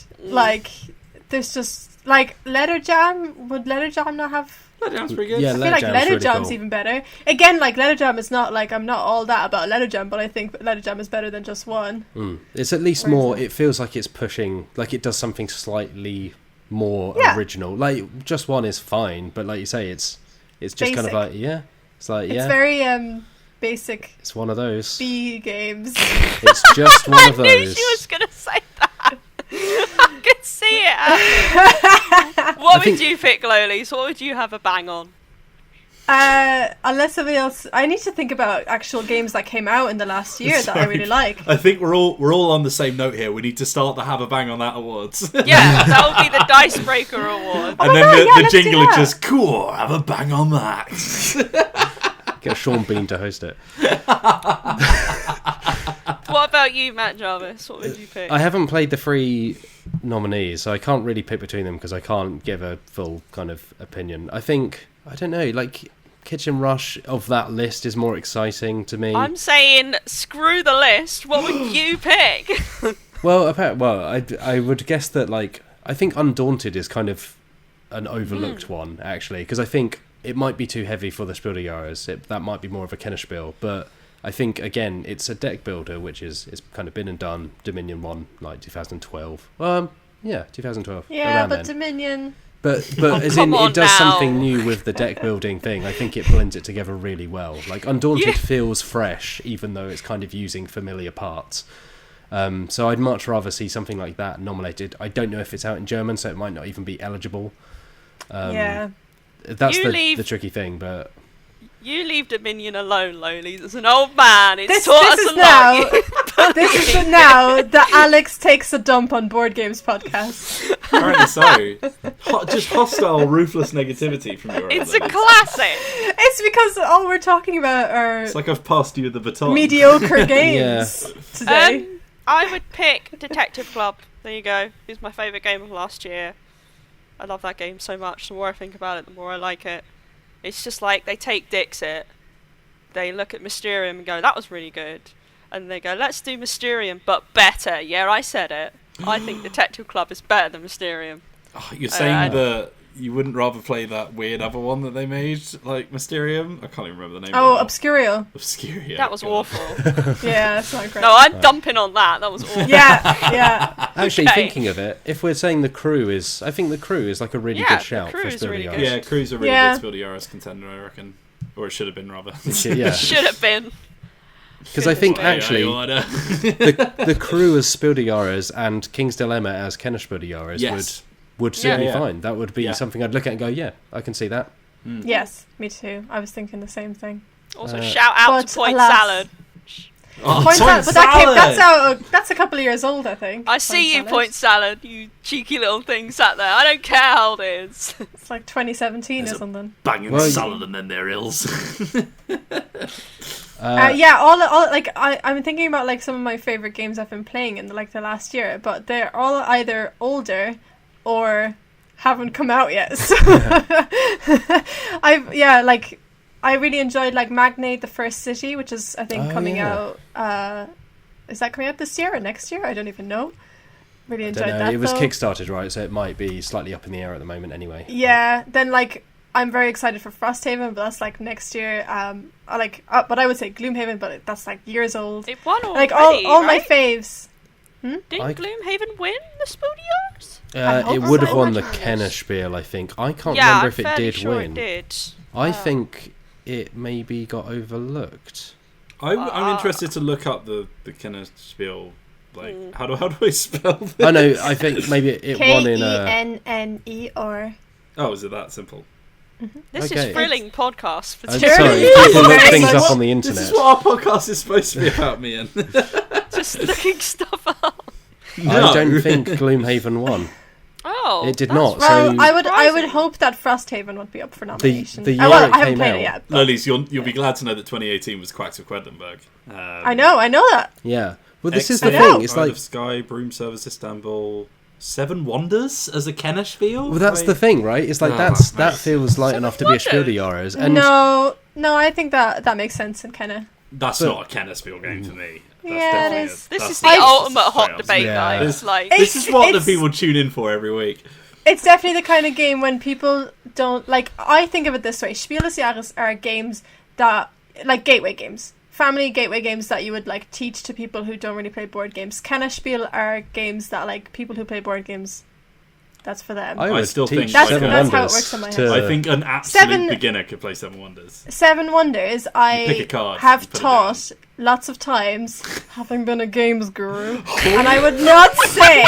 There's just Letter Jam. Would Letter Jam not have? Letter Jam's pretty good. Yeah, I feel like Letter really Jam's cool. even better. Again, Letter Jam is not I'm not all that about Letter Jam, but I think Letter Jam is better than Just One. It's at least more. It feels like it's pushing. It does something slightly more original. Just One is fine, but you say, it's just basic. kind of It's It's very basic. It's one of those. B games. It's just one of those. I knew she was going to say that. I could see it. What would you pick, Lolies? What would you have a bang on? Unless somebody else, I need to think about actual games that came out in the last year that I really like. I think we're all on the same note here. We need to start the Have a Bang on That awards. Yeah, that would be the Dicebreaker award. And then the jingle is just cool. Have a bang on that. Get Sean Bean to host it. What about you, Matt Jarvis? What would you pick? I haven't played the 3 nominees, so I can't really pick between them because I can't give a full kind of opinion. I think, I don't know, Kitchen Rush of that list is more exciting to me. I'm saying screw the list. What would you pick? I would guess that I think Undaunted is kind of an overlooked one actually, because I think it might be too heavy for the Spiel Jahres. That might be more of a Kennerspiel, but I think again it's a deck builder, which is kind of been and done. Dominion won 2012. 2012. Yeah, around but then. Dominion. But as in, it does something new with the deck building thing. I think it blends it together really well. Undaunted feels fresh, even though it's kind of using familiar parts. So I'd much rather see something like that nominated. I don't know if it's out in German, so it might not even be eligible. That's the tricky thing, but... You leave Dominion alone, Lolies. As an old man, it's taught us a lot. This is now the Alex Takes a Dump on Board Games podcast. Apparently so. Just hostile, ruthless negativity from your end. It's a classic. It's because all we're talking about are... It's like I've passed you the baton. Mediocre games today. I would pick Detective Club. There you go. It's my favourite game of last year. I love that game so much. The more I think about it, the more I like it. It's just they take Dixit, they look at Mysterium and go, that was really good. And they go, let's do Mysterium, but better. Yeah, I said it. I think Detective Club is better than Mysterium. Oh, you're saying that you wouldn't rather play that weird other one that they made, Mysterium? I can't even remember the name of it. Obscurio. Obscurio. That was awful. Yeah, that's not great. No, I'm dumping on that. That was awful. Yeah. Actually, thinking of it, if we're saying I think the Crew is a really good shout for Spiel really Jahres. good. Yeah, Crew's a really good Spiel Jahres contender, I reckon. Or it should have been, rather. Yeah. Should have been. Because I think actually the Crew as Spiel Jahres and King's Dilemma as Kenner Spiel Jahres would suit me fine. That would be something I'd look at and go, yeah, I can see that. Yes, me too. I was thinking the same thing. Also, shout out to Point Salad. Oh, Point Salad, but that's a couple of years old, I think. I see you, Point Salad, you cheeky little thing sat there. I don't care how old it is. It's 2017 or something. Banging salad and then they're ills. I'm thinking about some of my favorite games I've been playing in the last year, but they're all either older or haven't come out yet. So I really enjoyed Magnate the First City, which is I think coming out Is that coming out this year or next year? I don't even know. Really enjoyed Don't know. that. It was though. kickstarted, right? So it might be slightly up in the air at the moment, anyway. Yeah. Then like I'm very excited for Frosthaven, but that's like next year. But I would say Gloomhaven, but that's like years old. It won already, Like all my right? faves. Didn't Gloomhaven win the Spiel? I It hope would have so. won the I Kenner Spiel, I think. I can't Yeah, remember I'm if it fairly did sure win. it did. I think it maybe got overlooked. I'm interested to look up the Kenner Spiel. Like, how do I spell this? I know. I think maybe it won in Kenne or. Oh, is it that simple? This Okay. is thrilling podcast for I'm Sure. sorry, Yes. people look Very things much. up on the internet. This is what our podcast is supposed to be about, me and. just looking stuff up. I don't think Gloomhaven won. Oh, It did that's not. Well, So I would surprising. hope that Frosthaven would be up for nomination. the year I it haven't came played out- it yet. Lolies, you'll be glad to know that 2018 was Quacks of Quedlinburg. I know that. yeah. Well, this is the Exit, thing. It's Isle like of Sky, Broom Service Istanbul, Seven Wonders as a Kenner Spiel. well, that's the thing, right? It's like Oh, that feels light enough to be a Spiel des Jahres. And No, I think that makes sense in Kenner. That's But- not a Kenner Spiel game for me. That's Yeah, it definitely is. This that's is the just ultimate hot straight up. debate, Yeah. guys. Like, This is what the It's- people tune in for every week. It's definitely the kind of game when people don't like. I think of it this way: Spiel des Jahres are games that like gateway games, family gateway games that you would like teach to people who don't really play board games. Kenner Spiel are games that like people who play board games. That's for them. I would still teach think That's- Seven that's how it Wonders works in my head. to- I think an absolute Seven- beginner could play Seven Wonders. Seven Wonders, pick a I card, have you put it taught lots of times, having been a games guru, and I would not say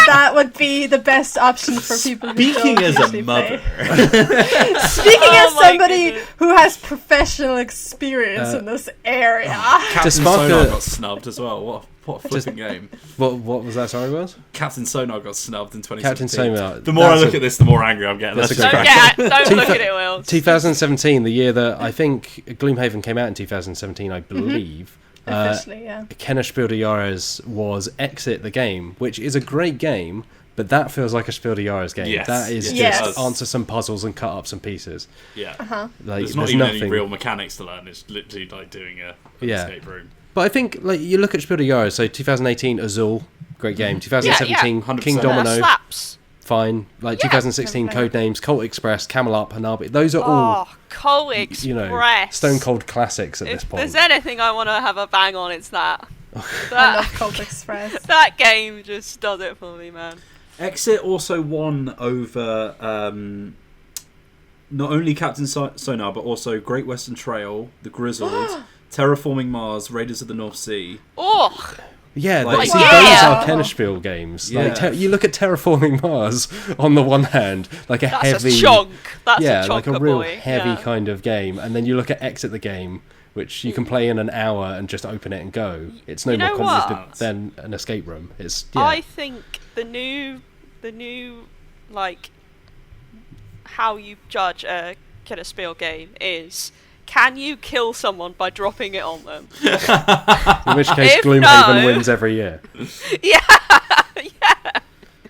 that would be the best option for people who Speaking don't as a usually mother, play. Speaking as my somebody goodness. who has professional experience in this area. Captain spark Sonar a- got snubbed as well. What a flipping game. what was that? Sorry, was Captain Sonar got snubbed in 2017. Captain Sonar. The more I That's look a- at this, the more angry I'm getting. That's Let's a just good crack don't on. look at it, Will. 2017, the year that I think Gloomhaven came out in 2017, I believe. Officially, yeah. Kenner Spiel des Jahres was Exit the Game, which is a great game, but that feels like a Spiel des Jahres game. Yes, That is yes. just answer some puzzles and cut up some pieces. Yeah. Like, There's not there's even nothing. any real mechanics to learn. It's literally like doing an Yeah. escape room. But I think like you look at Spiel des Jahres, so 2018 Azul, great game. 2017 100%. King Yeah, Domino, slaps. fine. Like Yeah. 2016 Codenames, Colt Express, Camelot, Hanabi. Those are all Oh, Coal Express. you know stone cold classics at this If point. there's anything I want to have a bang on, it's that. I that, love Cult Express. that game just does it for me, man. Exit also won over not only Captain Sonar, but also Great Western Trail, The Grizzled, Terraforming Mars, Raiders of the North Sea. Oh, Yeah, Like, see, yeah. those are Kennerspiel games. Yeah. Like, you look at Terraforming Mars on the one hand, like a that's heavy, a chunk. That's yeah, a like a chonker real boy. heavy yeah. kind of game, and then you look at Exit the Game, which you can play in an hour and just open it and go. It's no You more know complicated what? than an escape room. It's yeah. I think the new like how you judge a Killer Spiel game is, can you kill someone by dropping it on them? in which case, If Gloomhaven no- wins every year. yeah.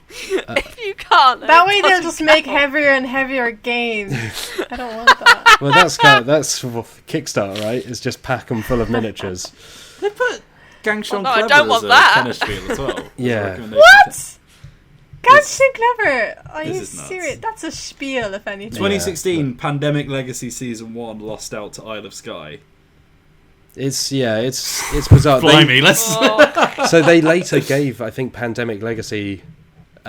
If you can't, then That it way they'll doesn't just make count. heavier and heavier games. I don't want that. Well, that's Kickstarter, right? It's just pack them full of miniatures. They put Gangshon Well, no, I Clever don't want as a that. Kenner Spiel as well. Yeah. What? God's so clever. Are This you is nuts. serious? That's a spiel, if anything. 2016 Pandemic Legacy Season 1 lost out to Isle of Sky. It's bizarre. Blimey, let's... So they later gave, I think, Pandemic Legacy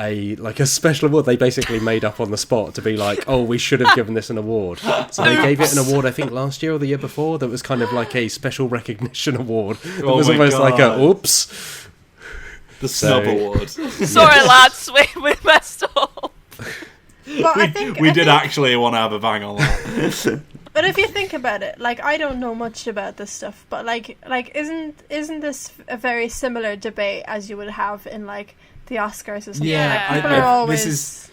a special award they basically made up on the spot to be like, oh, we should have given this an award. So they gave it an award, I think, last year or the year before, that was kind of like a special recognition award. It Oh was my almost like a, God. oops. The Snub So- Award. Sorry, lads, we messed up. But I think We I did think- actually want to have a bang on that. But if you think about it, like, I don't know much about this stuff, but like isn't this a very similar debate as you would have in like the Oscars or something? Yeah, Like, people are always.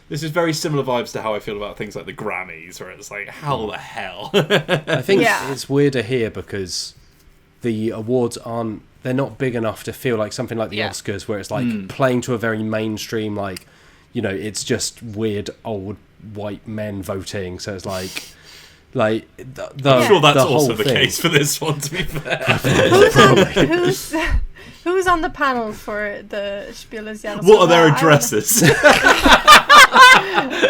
This is very similar vibes to how I feel about things like the Grammys, where it's like, how the hell? I think Yeah. it's weirder here because the awards they're not big enough to feel like something like the Yeah. Oscars, where it's like playing to a very mainstream, like, you know, it's just weird old white men voting. So it's like I'm sure that's the also whole the thing. case for this one, to be fair. Who's who's on the panel for the Spiel is Jahres? What are their addresses?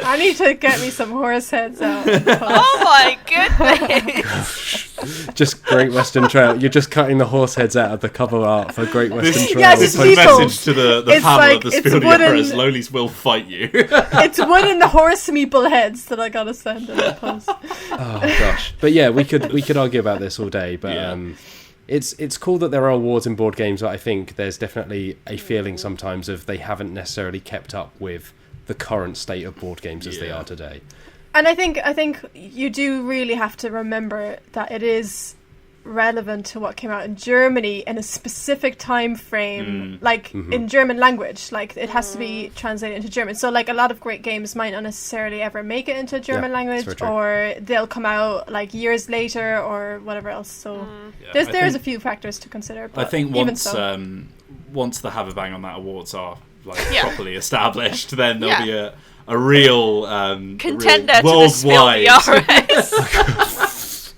I need to get me some horse heads out. Oh my goodness! Just Great Western Trail. You're just cutting the horse heads out of the cover art for Great Western Trail. Yeah, This is a people. message to the It's panel like, of the it's Spiel wooden- Jahres. Lolies will fight you. It's wooden the horse meeple heads that I gotta send in the post. Oh gosh. But yeah, we could argue about this all day. But Yeah. it's cool that there are awards in board games. But I think there's definitely a feeling sometimes of they haven't necessarily kept up with the current state of board games as they Yeah. are today. And I think you do really have to remember that it is relevant to what came out in Germany in a specific time frame, in German language. Like, it has to be translated into German. So, like, a lot of great games might not necessarily ever make it into German Yeah, language, that's very or they'll come out like years later or whatever else. So Yeah, there's a few factors to consider. But I think even once so. once the Have a Bang on That awards are Yeah. properly established, then there'll Yeah. be a real Contender a real to the Spiel worldwide Jahres.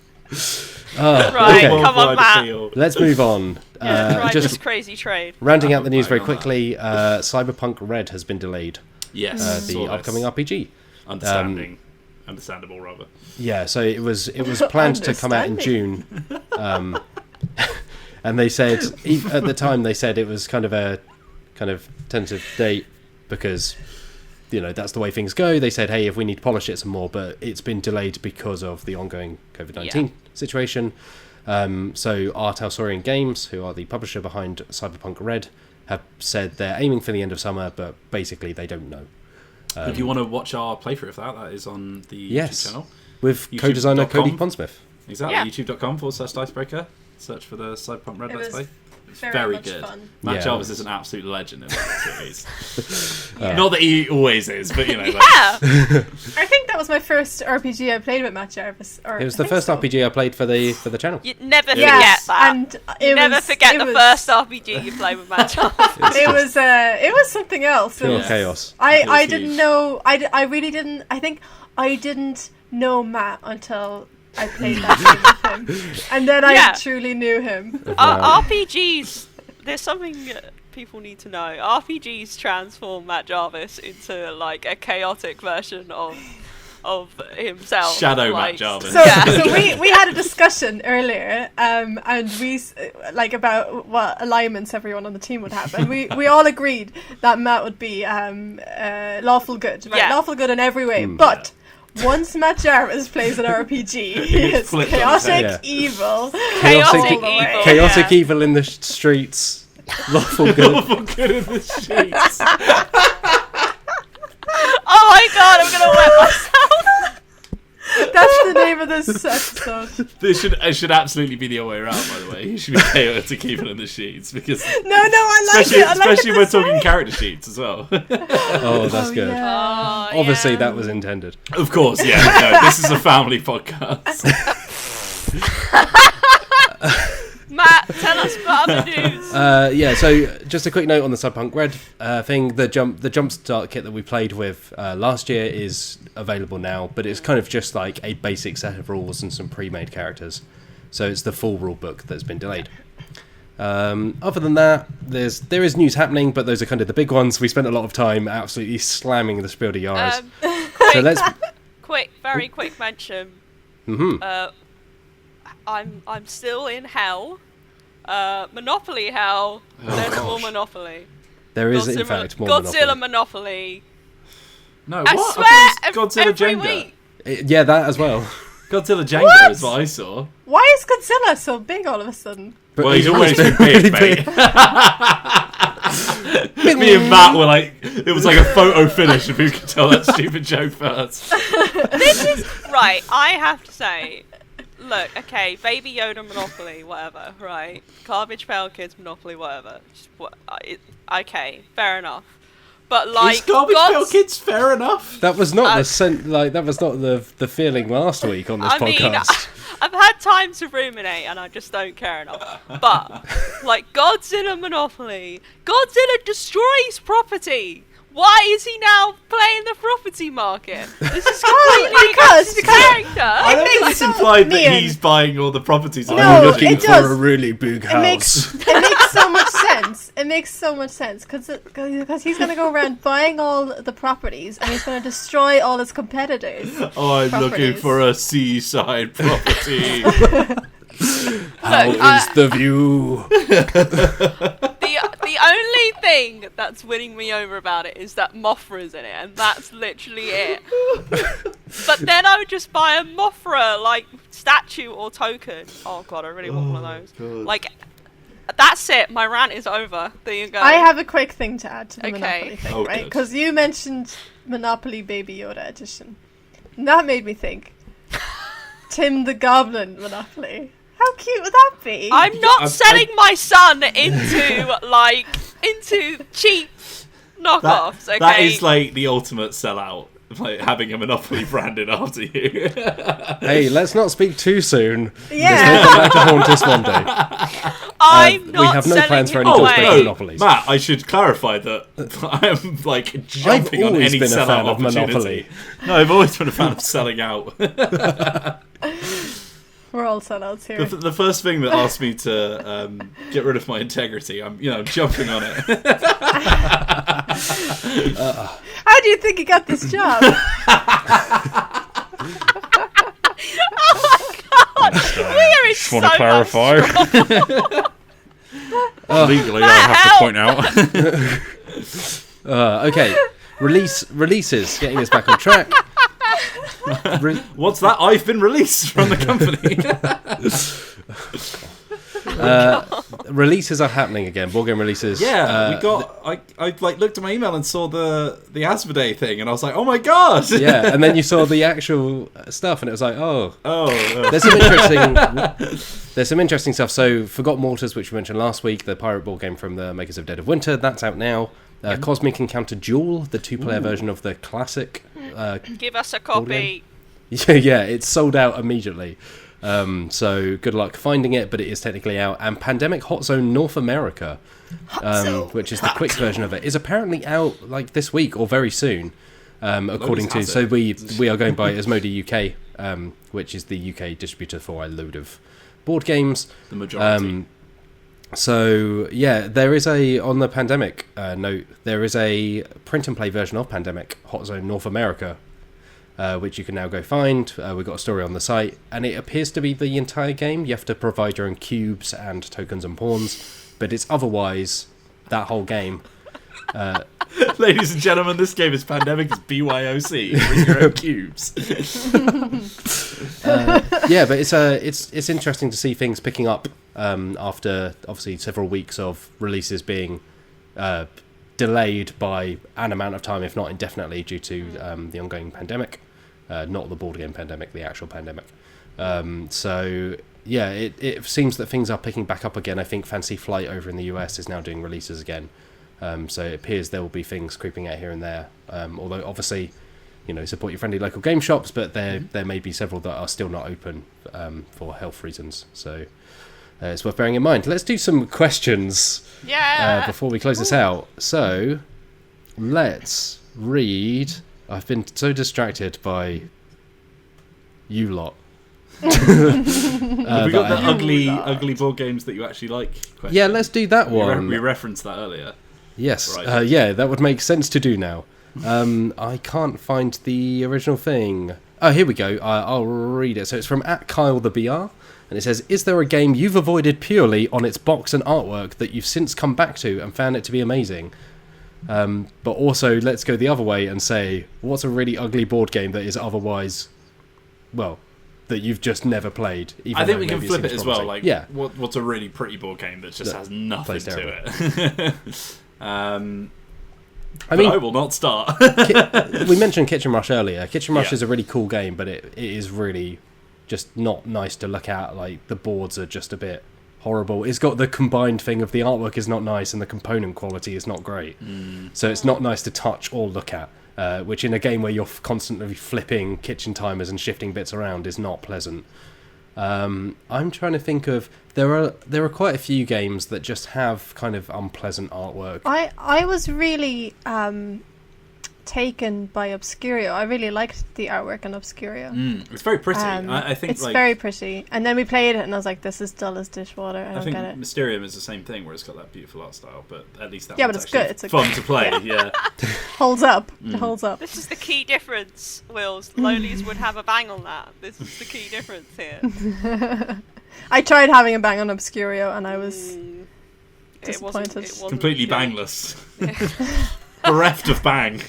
Right, Okay. come on, Matt. appeal. Let's move on. Right, this Just crazy trade. rounding out the news very Bang on that. quickly. Cyberpunk Red has been delayed. Yes, The saw this. upcoming RPG. Understandable rather. Yeah, so it was planned to come out in June, and they said at the time they said it was kind of a tentative date because that's the way things go. They said, hey, if we need to polish it some more, but it's been delayed because of the ongoing COVID-19 situation. So Art Alsorian Games, who are the publisher behind Cyberpunk Red, have said they're aiming for the end of summer, but basically they don't know. If you want to watch our playthrough of that is on the YouTube channel. With co-designer Cody youtube.com. Pondsmith. Exactly, Yeah. youtube.com/Dicebreaker. Search for the Cyberpunk Red It Let's was Play. It's very very much good. fun. Matt Yeah. Jarvis is an absolute legend in that series. Yeah. Not that he always is, but Yeah! I think that was my first RPG I played with Matt Jarvis. It was the first RPG I played for the channel. You never forget Yes, that. and You never forget it the was- first RPG you played with Matt Jarvis. It was something else. It Pure was- chaos. I It was didn't huge. know. I really didn't. I think I didn't know Matt until I played that game with him, and then Yeah. I truly knew him. RPGs, there's something people need to know. RPGs transform Matt Jarvis into like a chaotic version of himself. Shadow like, Matt Jarvis. So, Yeah. so we had a discussion earlier, and we about what alignments everyone on the team would have, and we all agreed that Matt would be lawful good, right? Yeah. Lawful good in every way, but. Once Matt Jarvis plays an RPG, he is flipped on his chaotic head. evil. Chaotic all the way. evil. Chaotic Yeah. evil in the streets. Lawful good. Good in the sheets. Oh my god, I'm gonna wet myself. That's the name of this episode. This should absolutely be the other way around, by the way. You should be chaotic evil in the sheets because No, I like especially, it. I like especially it when we're this talking way. character sheets as well. Oh, that's good. Yeah. Oh, Obviously, yeah. that was intended. Of course, yeah. No, this is a family podcast. Matt, tell us about other news. Yeah, so just a quick note on the Cyberpunk Red thing. The jump start kit that we played with last year is available now, but it's kind of just like a basic set of rules and some pre-made characters. So it's the full rule book that's been delayed. Other than that, there is news happening, but those are kind of the big ones. We spent a lot of time absolutely slamming the Spiel Jahres. So let's. Very quick mention. Mhm. I'm still in hell. Monopoly hell. There's more Monopoly. There is in fact more Godzilla Monopoly. Monopoly. No, I what? swear, I thought it was Godzilla every Jenga. week. Yeah, that as well. Godzilla Jenga What? is what I saw. Why is Godzilla so big all of a sudden? But Well, he's always been really big, mate. Me and Matt were like, it was like a photo finish if you could tell that stupid joke first. This is right. I have to say, look, okay, Baby Yoda Monopoly, whatever, right? Garbage Pail Kids Monopoly, whatever. Okay, fair enough. But like, Is Garbage Pail Kids fair enough? That was not that was not the feeling last week on this I mean, podcast. I've had time to ruminate and I just don't care enough. But, like, Godzilla Monopoly, Godzilla destroys property. Why is he now playing the property market? This is completely because- against his character. I don't think makes it's so- implied that Meehan. he's buying all the properties. No, I'm looking it for does. a really big It house. makes so much sense. sense. It makes so much sense because he's going to go around buying all the properties and he's going to destroy all his competitors. Oh, I'm looking for a seaside property. How is the view? The only thing that's winning me over about it is that Mothra's in it, and that's literally it. But then I would just buy a Mothra statue or token. Oh god, I really want one of those. God. That's it. My rant is over. There you go. I have a quick thing to add to the Okay. Monopoly thing, Oh, right? good. Because you mentioned Monopoly Baby Yoda edition. And that made me think. Tim the Goblin Monopoly. How cute would that be? I'm not selling my son into cheap knockoffs. Okay. That is the ultimate sellout. Having a Monopoly branded after you. Hey, let's not speak too soon. Yeah. This may come back to haunt us one day. I'm not we have no selling plans for him any away. Dicebreaker monopolies. Matt, I should clarify that I'm jumping on always any been a sellout fan of opportunity. Monopoly. No, I've always been a fan of selling out. We're all sellouts here. The first thing that asked me to get rid of my integrity, I'm jumping on it. How do you think you got this job? Oh my god! We are in Just so want to clarify. Legally, I have to point out. Okay, releases, getting us back on track. What's that? I've been released from the company. Releases are happening again. Board game releases. Yeah, we got. I looked at my email and saw the Asmodee thing, and I was like, oh my god. Yeah, and then you saw the actual stuff, and it was like, oh. Oh. There's some interesting stuff. So, Forgotten Waters, which we mentioned last week, the pirate board game from the makers of Dead of Winter, that's out now. Cosmic Encounter Duel, the two-player version of the classic. Give us a copy. Yeah, it's sold out immediately. So good luck finding it, but it is technically out. And Pandemic Hot Zone North America, which is the quick version of it, is apparently out this week or very soon. According to, so we are going by Asmodee UK, which is the UK distributor for a load of board games. The majority. So yeah, there is on the Pandemic note, there is a print and play version of Pandemic Hot Zone North America, which you can now go find. We've got a story on the site, and it appears to be the entire game. You have to provide your own cubes and tokens and pawns, but it's otherwise that whole game. Ladies and gentlemen, this game is Pandemic's BYOC. Bring your own cubes. Yeah, but it's interesting to see things picking up after obviously several weeks of releases being delayed by an amount of time, if not indefinitely, due to the ongoing pandemic. Not the board game pandemic, the actual pandemic. So yeah, it seems that things are picking back up again. I think Fancy Flight over in the US is now doing releases again. So it appears there will be things creeping out here and there. Although obviously, support your friendly local game shops, but there may be several that are still not open for health reasons. So it's worth bearing in mind. Let's do some questions before we close this out. So let's read. I've been so distracted by you lot. Have we got the ugly board games that you actually like? Question? Yeah, let's do that one. We referenced that earlier. Yes. Right. Yeah, that would make sense to do now. I can't find the original thing. Oh, here we go. I'll read it. So it's from @KyleTheBR, and it says, "Is there a game you've avoided purely on its box and artwork that you've since come back to and found it to be amazing?" But also, let's go the other way and say, what's a really ugly board game that is otherwise, that you've just never played? I think we can flip it as well. promising. What's a really pretty board game that just has nothing to it? I will not start. We mentioned Kitchen Rush earlier. Kitchen Rush is a really cool game, but it is really just not nice to look at. The boards are just a bit horrible. It's got the combined thing of the artwork is not nice and the component quality is not great. So it's not nice to touch or look at, which in a game where you're constantly flipping kitchen timers and shifting bits around is not pleasant. I'm trying to think of there are quite a few games that just have kind of unpleasant artwork. I was really taken by Obscurio. I really liked the artwork on Obscurio. It's very pretty. I think it's very pretty. And then we played it, and I was like, "This is dull as dishwater. I don't get it." Mysterium is the same thing, where it's got that beautiful art style, but at least that but one's it's actually good. It's fun to play. Yeah, holds up. It holds up. This is the key difference, Wills. Lolies would have a bang on that. This is the key difference here. I tried having a bang on Obscurio, and I was disappointed. It wasn't completely good. bangless, bereft of bang.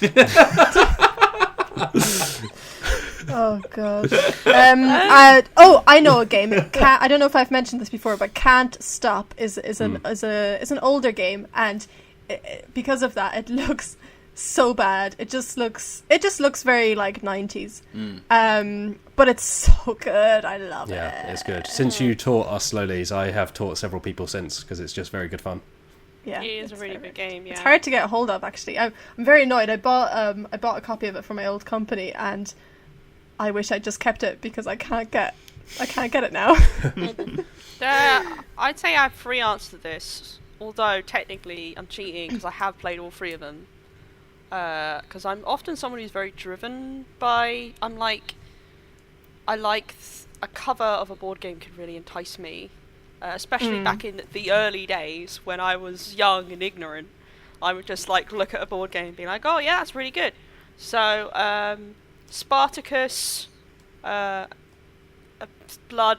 Oh god. I know a game. I don't know if I've mentioned this before, but Can't Stop is an older game, and because of that, it looks so bad. It just looks very like 90s. But it's so good. I love it. Yeah, it's good. Since you taught us Lolies, I have taught several people since, because it's just very good fun. Yeah, it is a really good game. Yeah, it's hard to get a hold of. Actually, I'm very annoyed. I bought a copy of it from my old company, and I wish I just kept it because I can't get it now. I'd say I have 3 answers to this, although technically I'm cheating because I have played all 3 of them. Because I'm often someone who's very driven by. I like a cover of a board game could really entice me, especially back in the early days when I was young and ignorant. I would just look at a board game and be like, "Oh yeah, that's really good." So Spartacus, Blood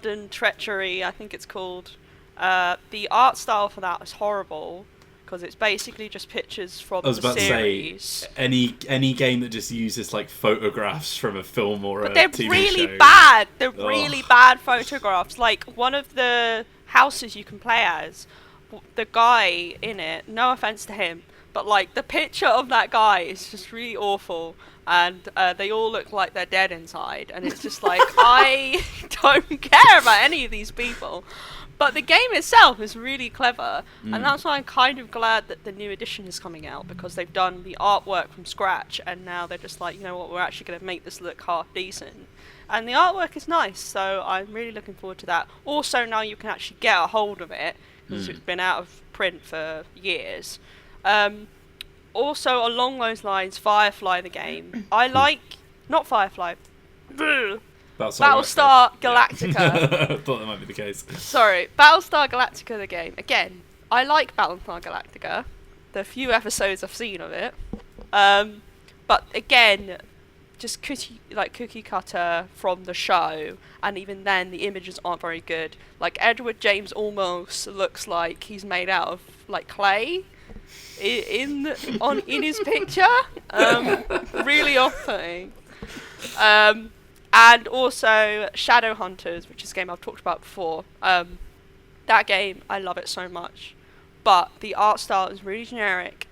and Treachery, I think it's called. The art style for that is horrible, because it's basically just pictures from the series. To say, any game that just uses photographs from a film or a they're TV really show. bad. They're really bad photographs. Like one of the houses you can play as, the guy in it, no offense to him, but the picture of that guy is just really awful, and they all look like they're dead inside, and it's just I don't care about any of these people. But the game itself is really clever, and that's why I'm kind of glad that the new edition is coming out, because they've done the artwork from scratch, and now they're just you know what, we're actually going to make this look half decent. And the artwork is nice, so I'm really looking forward to that. Also, now you can actually get a hold of it, because it's been out of print for years. Also, along those lines, Firefly the game. I like... Not Firefly. Battlestar Galactica. I thought that might be the case. Sorry, Battlestar Galactica the game. Again, I like Battlestar Galactica. The few episodes I've seen of it. But again, just cookie cutter from the show, and even then the images aren't very good. Edward James almost looks like he's made out of clay in his picture. Really off-putting. And also Shadowhunters, which is a game I've talked about before. That game, I love it so much. But the art style is really generic.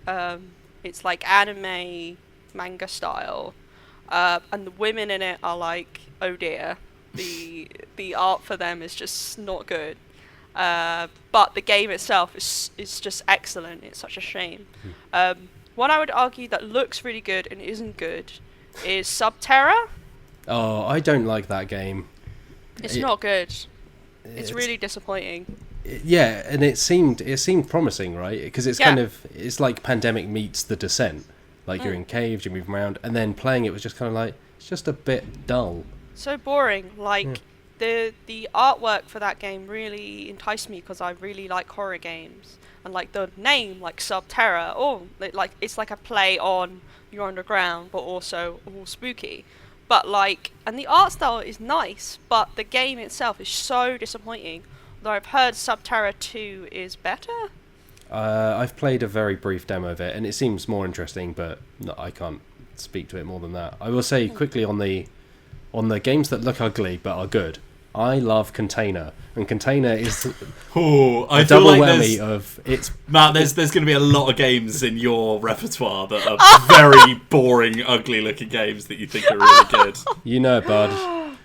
It's anime, manga style. And the women in it are oh dear. The art for them is just not good. But the game itself is just excellent. It's such a shame. One I would argue that looks really good and isn't good is Subterra. Oh, I don't like that game. It's not good. It's really disappointing. Yeah, and it seemed promising, right? Because it's it's like Pandemic meets The Descent. You're in caves, you're moving around, and then playing it was just kind of it's just a bit dull. So boring. The artwork for that game really enticed me, because I really like horror games, and the name Subterra. It's a play on You're Underground, but also all spooky. But and the art style is nice, but the game itself is so disappointing. Though I've heard Subterra 2 is better. I've played a very brief demo of it, and it seems more interesting, but no, I can't speak to it more than that. I will say quickly on the games that look ugly but are good. I love Container, and Container is a double whammy of it's. Matt, there's going to be a lot of games in your repertoire that are very boring, ugly-looking games that you think are really good. You know it, bud.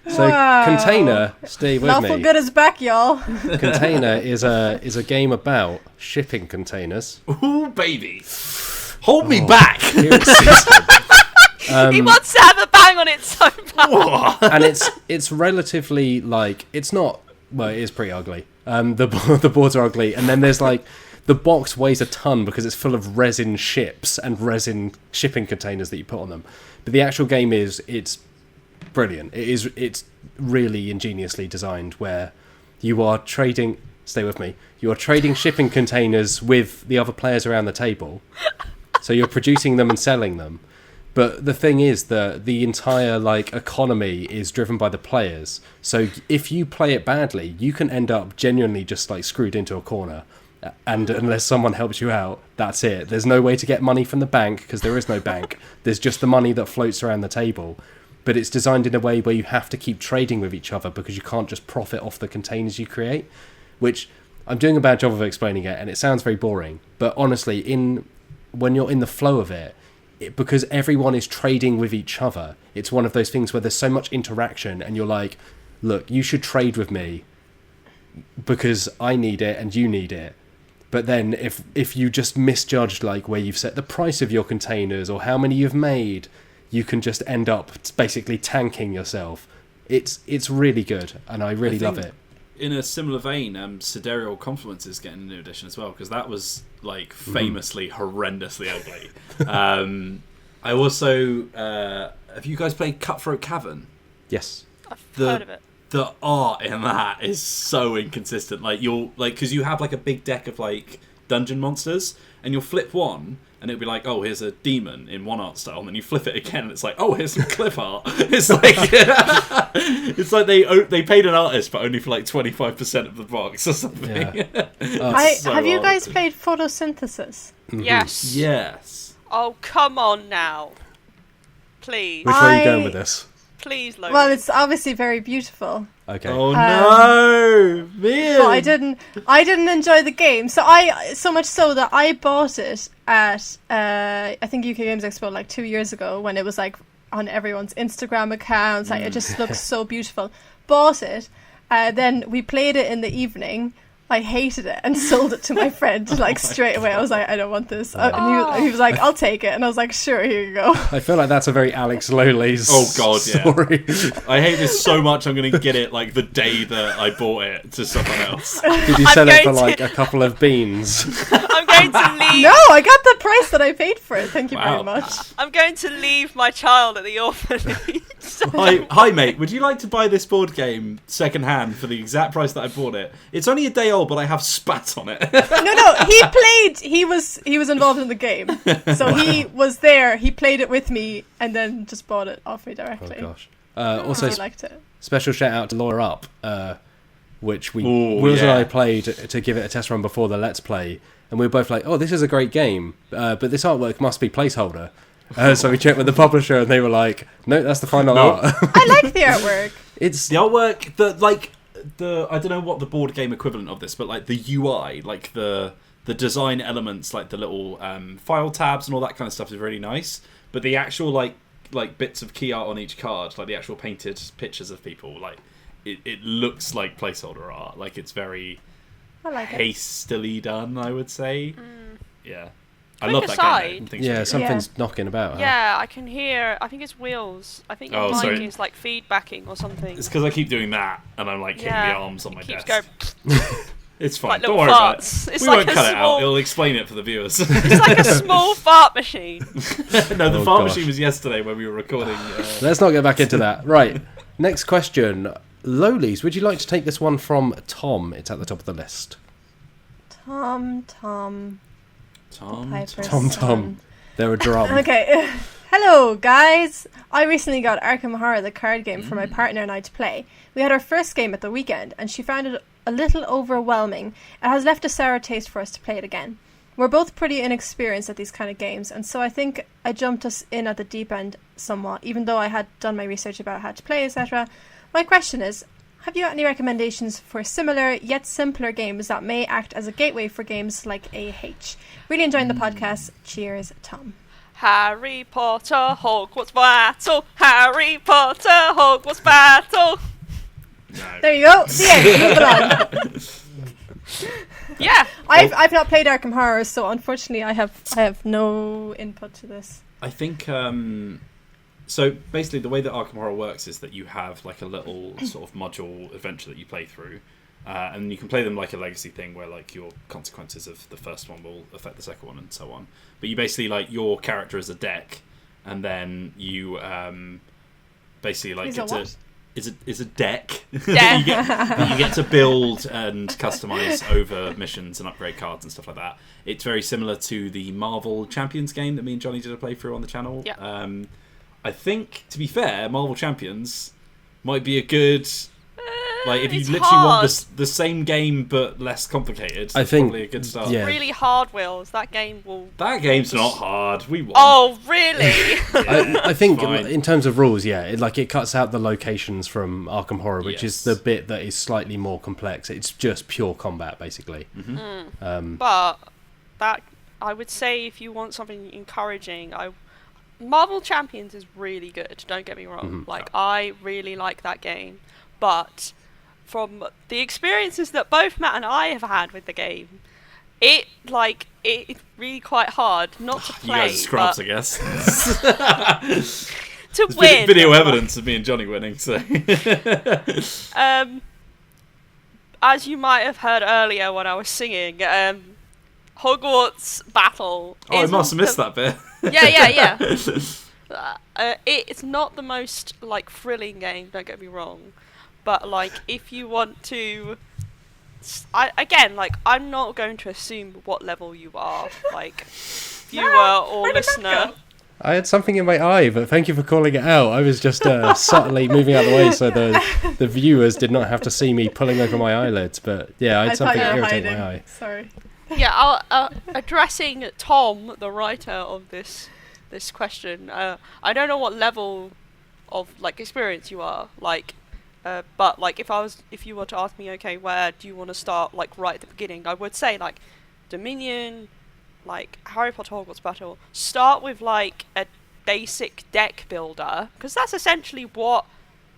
So Container, stay with me. Lawful good is back, y'all. Container is a game about shipping containers. Ooh, baby, hold me back. Here it sits. He wants to have a bang on it so bad. And it's relatively it's not, well, it is pretty ugly. The boards are ugly, and then there's the box weighs a ton because it's full of resin ships and resin shipping containers that you put on them. But the actual game it's brilliant. It's really ingeniously designed where you are trading. Stay with me. You are trading shipping containers with the other players around the table. So you're producing them and selling them. But the thing is that the entire economy is driven by the players. So if you play it badly, you can end up genuinely just screwed into a corner. And unless someone helps you out, that's it. There's no way to get money from the bank because there is no bank. There's just the money that floats around the table. But it's designed in a way where you have to keep trading with each other because you can't just profit off the containers you create. Which I'm doing a bad job of explaining it, and it sounds very boring. But honestly, when you're in the flow of it, because everyone is trading with each other, it's one of those things where there's so much interaction, and you're like, look, you should trade with me because I need it and you need it. But then if you just misjudge where you've set the price of your containers or how many you've made, you can just end up basically tanking yourself. It's really good, and I really love it. In a similar vein, Sidereal Confluence is getting a new edition as well, because that was famously horrendously ugly. I also have you guys played Cutthroat Cavern? Yes. I've heard of it. The art in that is so inconsistent. Because you have a big deck of dungeon monsters, and you'll flip one, and it'll be oh, here's a demon in one art style, and then you flip it again, and it's oh, here's some cliff art. It's it's they paid an artist, but only for 25% of the box or something. Yeah. Have you guys played Photosynthesis? Mm-hmm. Yes. Yes. Oh, come on now. Please. Which way are you going with this? Please, Logan. Well, it's obviously very beautiful. Okay. Oh no, man! But I didn't enjoy the game. So much so that I bought it at I think UK Games Expo 2 years ago, when it was on everyone's Instagram accounts. It just looks so beautiful. Bought it. Then we played it in the evening. I hated it and sold it to my friend straight away. I was I don't want this. And he was I'll take it. And I was sure, here you go. I feel that's a very Alex Lolies story. I hate this so much, I'm going to get it the day that I bought it to someone else. Did you sell it for a couple of beans? I'm going to leave. No, I got the price that I paid for it. Thank you very much. I'm going to leave my child at the orphanage. Hi mate, would you like to buy this board game second hand for the exact price that I bought it? It's only a day old, but I have spat on it. No, he was involved in the game. So he was there, he played it with me, and then just bought it off me directly. Oh gosh. Also, he liked it. Special shout out to Laura Up, which Wills and I played to give it a test run before the Let's Play, and we were both oh, this is a great game, but this artwork must be placeholder. So we checked with the publisher, and they were no, that's the final art. I like the artwork. It's the artwork the I don't know what the board game equivalent of this, but the UI, the design elements, the little file tabs and all that kind of stuff is really nice. But the actual bits of key art on each card, the actual painted pictures of people, it looks like placeholder art. It's very hastily done, I would say. Yeah. I love that game. Yeah, something's knocking about. Yeah, I can hear. I think it's wheels. I think your mic is feedbacking or something. It's because I keep doing that, and I'm hitting the arms on my desk. Going it's fine. Don't worry about it. We won't cut it out. It'll explain it for the viewers. It's like a small fart machine. No, the fart machine was yesterday when we were recording. Let's not get back into that. Right. Next question. Lolies, would you like to take this one from Tom? It's at the top of the list. Tom. They're a drum. Okay. Hello, guys. I recently got Arkham Horror, the card game, for my partner and I to play. We had our first game at the weekend, and she found it a little overwhelming. It has left a sour taste for us to play it again. We're both pretty inexperienced at these kind of games, and so I think I jumped us in at the deep end somewhat, even though I had done my research about how to play, etc. My question is, have you got any recommendations for similar yet simpler games that may act as a gateway for games like AH? Really enjoying the podcast. Cheers, Tom. Harry Potter, Hogwarts battle. Harry Potter, Hogwarts battle. No. There you go. The end. Move on. Yeah. I've not played Arkham Horror, so unfortunately I have no input to this. I think so basically the way that Arkham Horror works is that you have a little sort of module adventure that you play through, and you can play them like a legacy thing where like your consequences of the first one will affect the second one and so on. But you basically like your character as a deck, and then you basically like get to is a deck. Yeah. you get to build and customize over missions and upgrade cards and stuff like that. It's very similar to the Marvel Champions game that me and Johnny did a playthrough on the channel. Yeah. I think, to be fair, Marvel Champions might be a good... Like, if you It's literally hard. want the same game but less complicated, I that's think- probably a good start. yeah. Really hard, Wills. That game will. That game's not hard. We won. Oh, really? I think Fine. in terms of rules, yeah, it cuts out the locations from Arkham Horror, which is Yes. the bit that is slightly more complex. It's just pure combat, basically. But that I would say, if you want something encouraging, Marvel Champions is really good. Don't get me wrong. Like, I really like that game, but from the experiences that both Matt and I have had with the game, it's really quite hard not to You play. guys are scrubs, but I guess. to There's win. video evidence of me and Johnny winning, so... As you might have heard earlier when I was singing, Hogwarts Battle. Oh, I must have missed that bit. Yeah. It's not the most like thrilling game. Don't get me wrong, but like if you want to, I'm not going to assume what level you are, like viewer or listener. I had something in my eye, but thank you for calling it out. I was just subtly moving out of the way so the viewers did not have to see me pulling over my eyelids. But yeah, I had thought something you were irritate hiding. my eye. Sorry. Yeah, addressing Tom, the writer of this question. I don't know what level of like experience you are, like, but like if you were to ask me, okay, where do you want to start? Like right at the beginning, I would say like Dominion, like Harry Potter Hogwarts Battle. Start with like a basic deck builder, because that's essentially what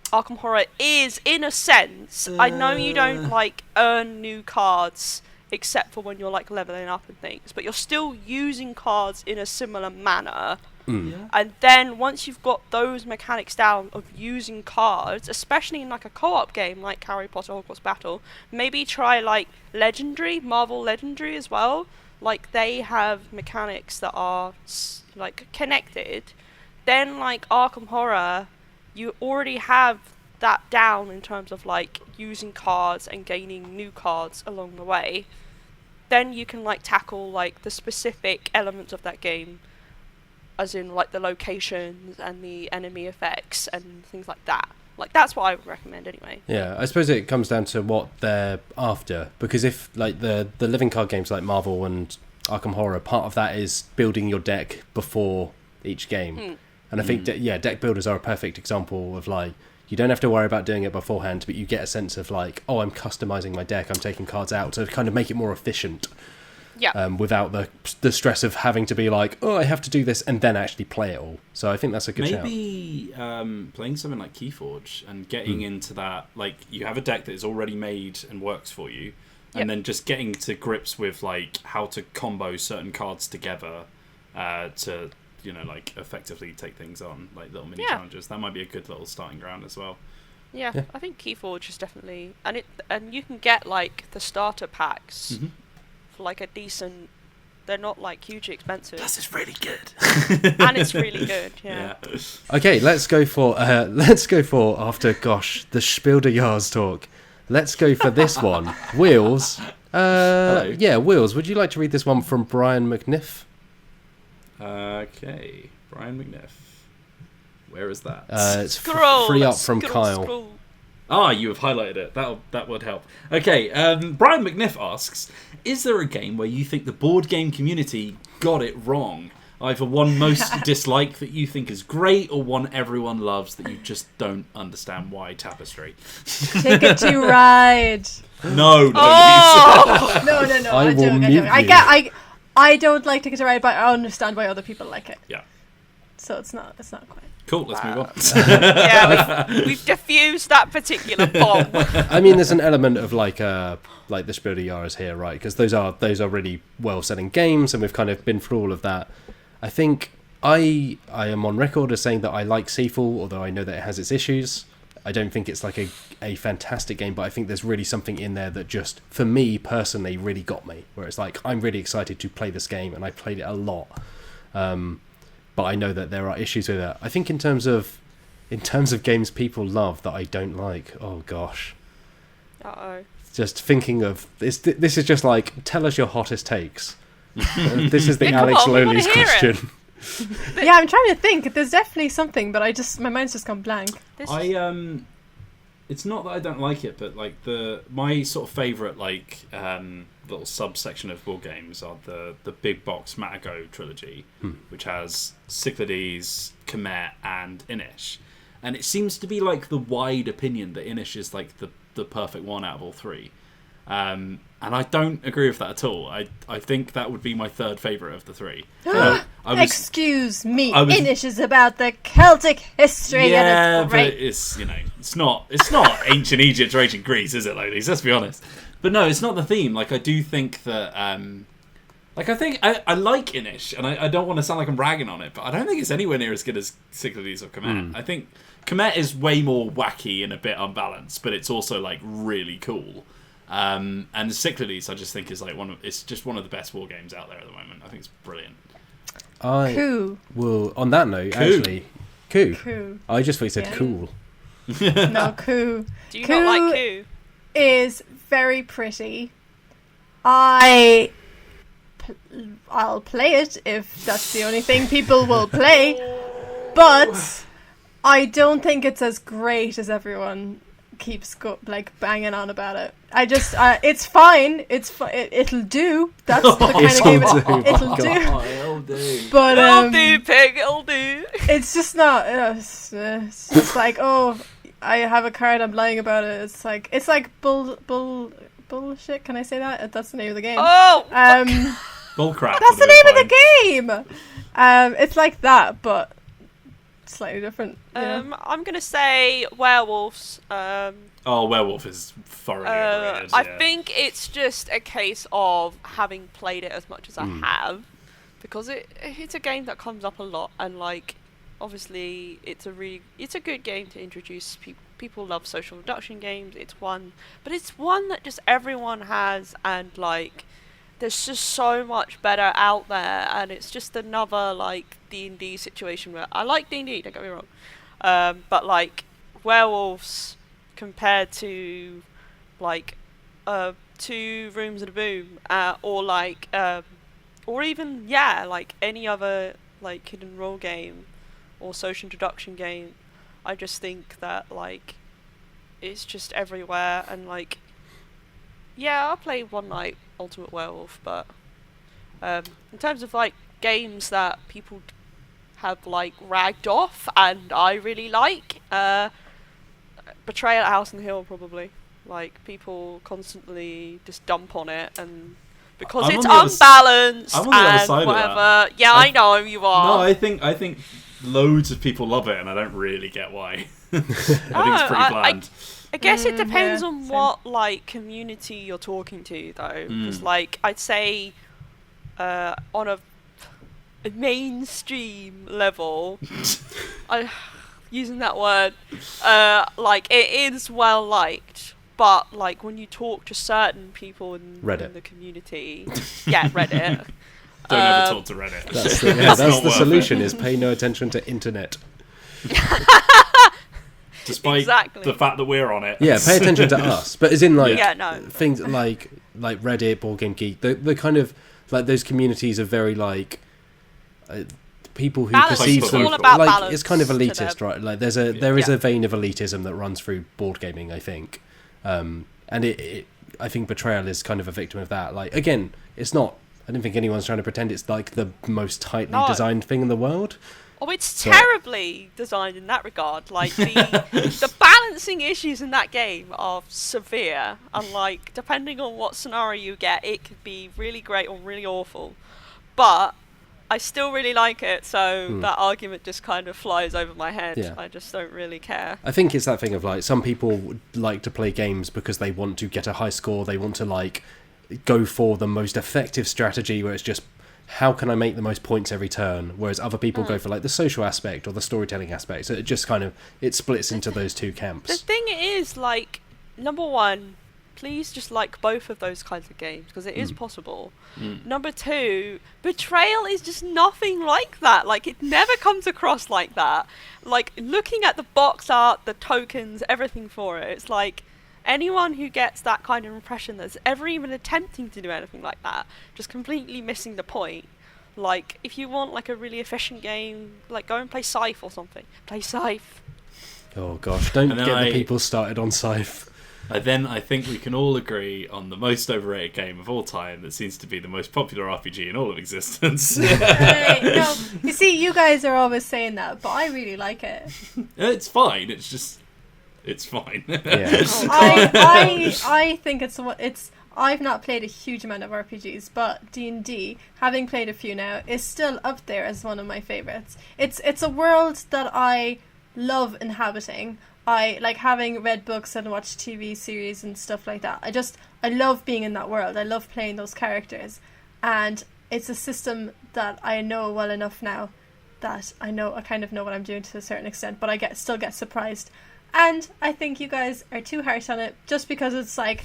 Arkham Horror is in a sense. I know you don't like earn new cards except for when you're like leveling up and things, but you're still using cards in a similar manner. And then once you've got those mechanics down of using cards, especially in like a co-op game like Harry Potter Hogwarts Battle, maybe try like Marvel Legendary as well. Like they have mechanics that are like connected. Then like Arkham Horror, you already have that down in terms of like using cards and gaining new cards along the way. Then you can like tackle like the specific elements of that game, as in like the locations and the enemy effects and things like that. Like that's what I would recommend anyway. Yeah, I suppose it comes down to what they're after, because if like the living card games like Marvel and Arkham Horror, part of that is building your deck before each game. And I think deck builders are a perfect example of like, you don't have to worry about doing it beforehand, but you get a sense of like, oh, I'm customizing my deck, I'm taking cards out to kind of make it more efficient. Yeah. Without the stress of having to be like, oh, I have to do this and then actually play it all. So I think that's a good shout. Maybe playing something like Keyforge and getting into that, like you have a deck that is already made and works for you, and then just getting to grips with like how to combo certain cards together to, you know, like effectively take things on, like little mini challenges. That might be a good little starting ground as well. Yeah, I think Keyforge is definitely, and you can get like the starter packs for like a decent. They're not like hugely expensive. Plus, it's really good. And it's really good. Yeah. Okay, let's go for after the Spiel des Jahres talk. Let's go for this one. Wheels. Hello. Yeah, Wheels. Would you like to read this one from Brian McNiff? Okay, Brian McNiff. Where is that? It's Scroll. free up from scroll, Kyle. Scroll. Ah, you have highlighted it. That would help. Okay, Brian McNiff asks, is there a game where you think the board game community got it wrong? Either one most dislike that you think is great, or one everyone loves that you just don't understand why. Tapestry. Ticket to Ride. No. No. I will don't. mute you. I don't like Ticket to Ride, but I understand why other people like it. Yeah. So it's not quite. Cool, let's move on. Yeah, we've diffused that particular bomb. I mean, there's an element of like the Spiel des Jahres here, right? Because those are really well-selling games, and we've kind of been through all of that. I think I am on record as saying that I like Spheal, although I know that it has its issues. I don't think it's like a fantastic game, but I think there's really something in there that just, for me personally, really got me. Where it's like, I'm really excited to play this game, and I played it a lot. But I know that there are issues with it. I think in terms of games people love that I don't like, oh gosh. Uh-oh. Just thinking of this is just like, tell us your hottest takes. This is the Yeah, come Alex on, we wanna Lolies hear it. question. Yeah, I'm trying to think. There's definitely something, but my mind's just gone blank. This It's not that I don't like it, but like my sort of favourite little subsection of board games are the big box Matago trilogy, which has Cyclades, Kemet, and Inish, and it seems to be like the wide opinion that Inish is like the perfect one out of all three. And I don't agree with that at all. I think that would be my third favourite of the three. Excuse me, I was- Inish is about the Celtic history, Yeah, and but it's great. it's not ancient Egypt or ancient Greece, is it, ladies? Let's be honest. But no, it's not the theme. Like, I do think that I think I like Inish, and I don't want to sound like I'm ragging on it, but I don't think it's anywhere near as good as Cyclades or Kemet. I think Kemet is way more wacky and a bit unbalanced, but it's also like really cool. And Cyclades, I just think is like it's just one of the best war games out there at the moment. I think it's brilliant. Coo. Well, on that note, Coo. actually, Coo. Coo. I just thought you said Yeah. cool. No, Coo. Do you not like Coo? Is very pretty. I'll play it if that's the only thing people will play, but I don't think it's as great as everyone keeps banging on about it. I just it's fine. It'll do. That's the kind of game it'll do. It'll do. But It'll do, pig. It'll do. it's just not. It's just like, oh, I have a card. I'm lying about it. It's like bullshit. Can I say that? That's the name of the game. Oh. Bullcrap. That's the name of the game. It's like that, but slightly different. You know? I'm gonna say werewolves. Werewolf is thoroughly overrated. I yeah. think it's just a case of having played it as much as I have, because it's a game that comes up a lot, and like obviously it's a good game to introduce people. People love social deduction games. It's one that just everyone has, and like there's just so much better out there, and it's just another like D&D situation where I like D&D, don't get me wrong, but like werewolves compared to like 2 Rooms and a Boom, or like or even like any other like hidden role game or social introduction game, I just think that like it's just everywhere, and like I'll play one night Ultimate Werewolf, but in terms of like games that people have like ragged off and I really like, Betrayal at House on the Hill probably. Like people constantly just dump on it, and because I'm it's on the other unbalanced I'm on the other and side of that. whatever. Yeah, I know you are. No, I think loads of people love it, and I don't really get why. I think it's pretty bland. I guess it depends yeah, on same. what like community you're talking to, though. Because like I'd say, on a mainstream level, using that word, like it is well liked. But like when you talk to certain people in the community, Reddit. Don't ever talk to Reddit. That's It's the not worth solution, it. is pay no attention to internet. Despite Exactly. the fact that we're on it. Yeah, pay attention to us. But as in like no. things like Reddit, Board Game Geek, the kind of like those communities are very like people who Balance. perceive It's them all about like balance it's kind of to elitist, them. right? Like there is a vein of elitism that runs through board gaming, I think, and I think Betrayal is kind of a victim of that. Like again, it's not. I don't think anyone's trying to pretend it's like the most tightly designed thing in the world. Oh, it's terribly designed in that regard. Like the balancing issues in that game are severe, and like depending on what scenario you get, it could be really great or really awful. But I still really like it, so that argument just kind of flies over my head. Yeah. I just don't really care. I think it's that thing of like some people would like to play games because they want to get a high score. They want to like go for the most effective strategy where it's just how can I make the most points every turn, whereas other people go for like the social aspect or the storytelling aspect. So it just kind of it splits into those two The camps. thing is, like, number one, please just like both of those kinds of games because it is possible. Number two, Betrayal is just nothing like that. Like, it never comes across like that. Like, looking at the box art, the tokens, everything for it, it's like anyone who gets that kind of impression that's ever even attempting to do anything like that, just completely missing the point. Like, if you want like a really efficient game, like go and play Scythe or something. Play Scythe. Oh gosh, don't And get then the people started on Scythe. I think we can all agree on the most overrated game of all time that seems to be the most popular RPG in all of existence. No, you see, you guys are always saying that, but I really like it. It's fine. It's fine. Yeah. I think it's. I've not played a huge amount of RPGs, but D&D, having played a few now, is still up there as one of my favorites. It's a world that I love inhabiting. I like having read books and watched TV series and stuff like that. I love being in that world. I love playing those characters, and it's a system that I know well enough now that I kind of know what I'm doing to a certain extent, but I still get surprised. And I think you guys are too harsh on it just because it's like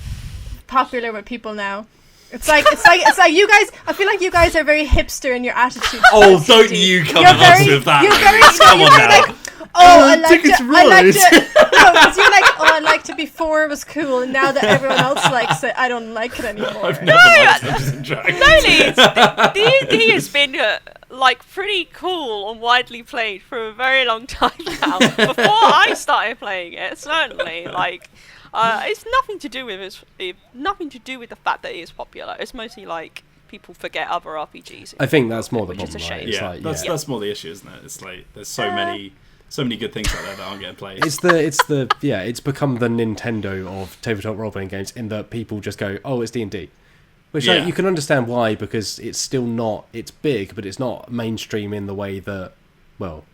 popular with people now. It's like you guys. I feel like you guys are very hipster in your attitude. Oh, don't you come at us with that. Come on now. Like, I like Tickets to. No, because you're like, I like to before it was cool, and now that everyone else likes it, I don't like it anymore. I've never liked Dungeons and Dragons. Lolies, D&D has been like pretty cool and widely played for a very long time now. Before I started playing it, certainly, like, it's nothing to do with the fact that it is popular. It's mostly like people forget other RPGs. I think that's more the which is problem, a right? shame. It's Yeah, like, that's more the issue, isn't it? It's like there's so many good things out there that aren't getting played. it's become the Nintendo of tabletop role-playing games in that people just go, oh, it's D&D. Which like, you can understand why, because it's still not, it's big, but it's not mainstream in the way that, well,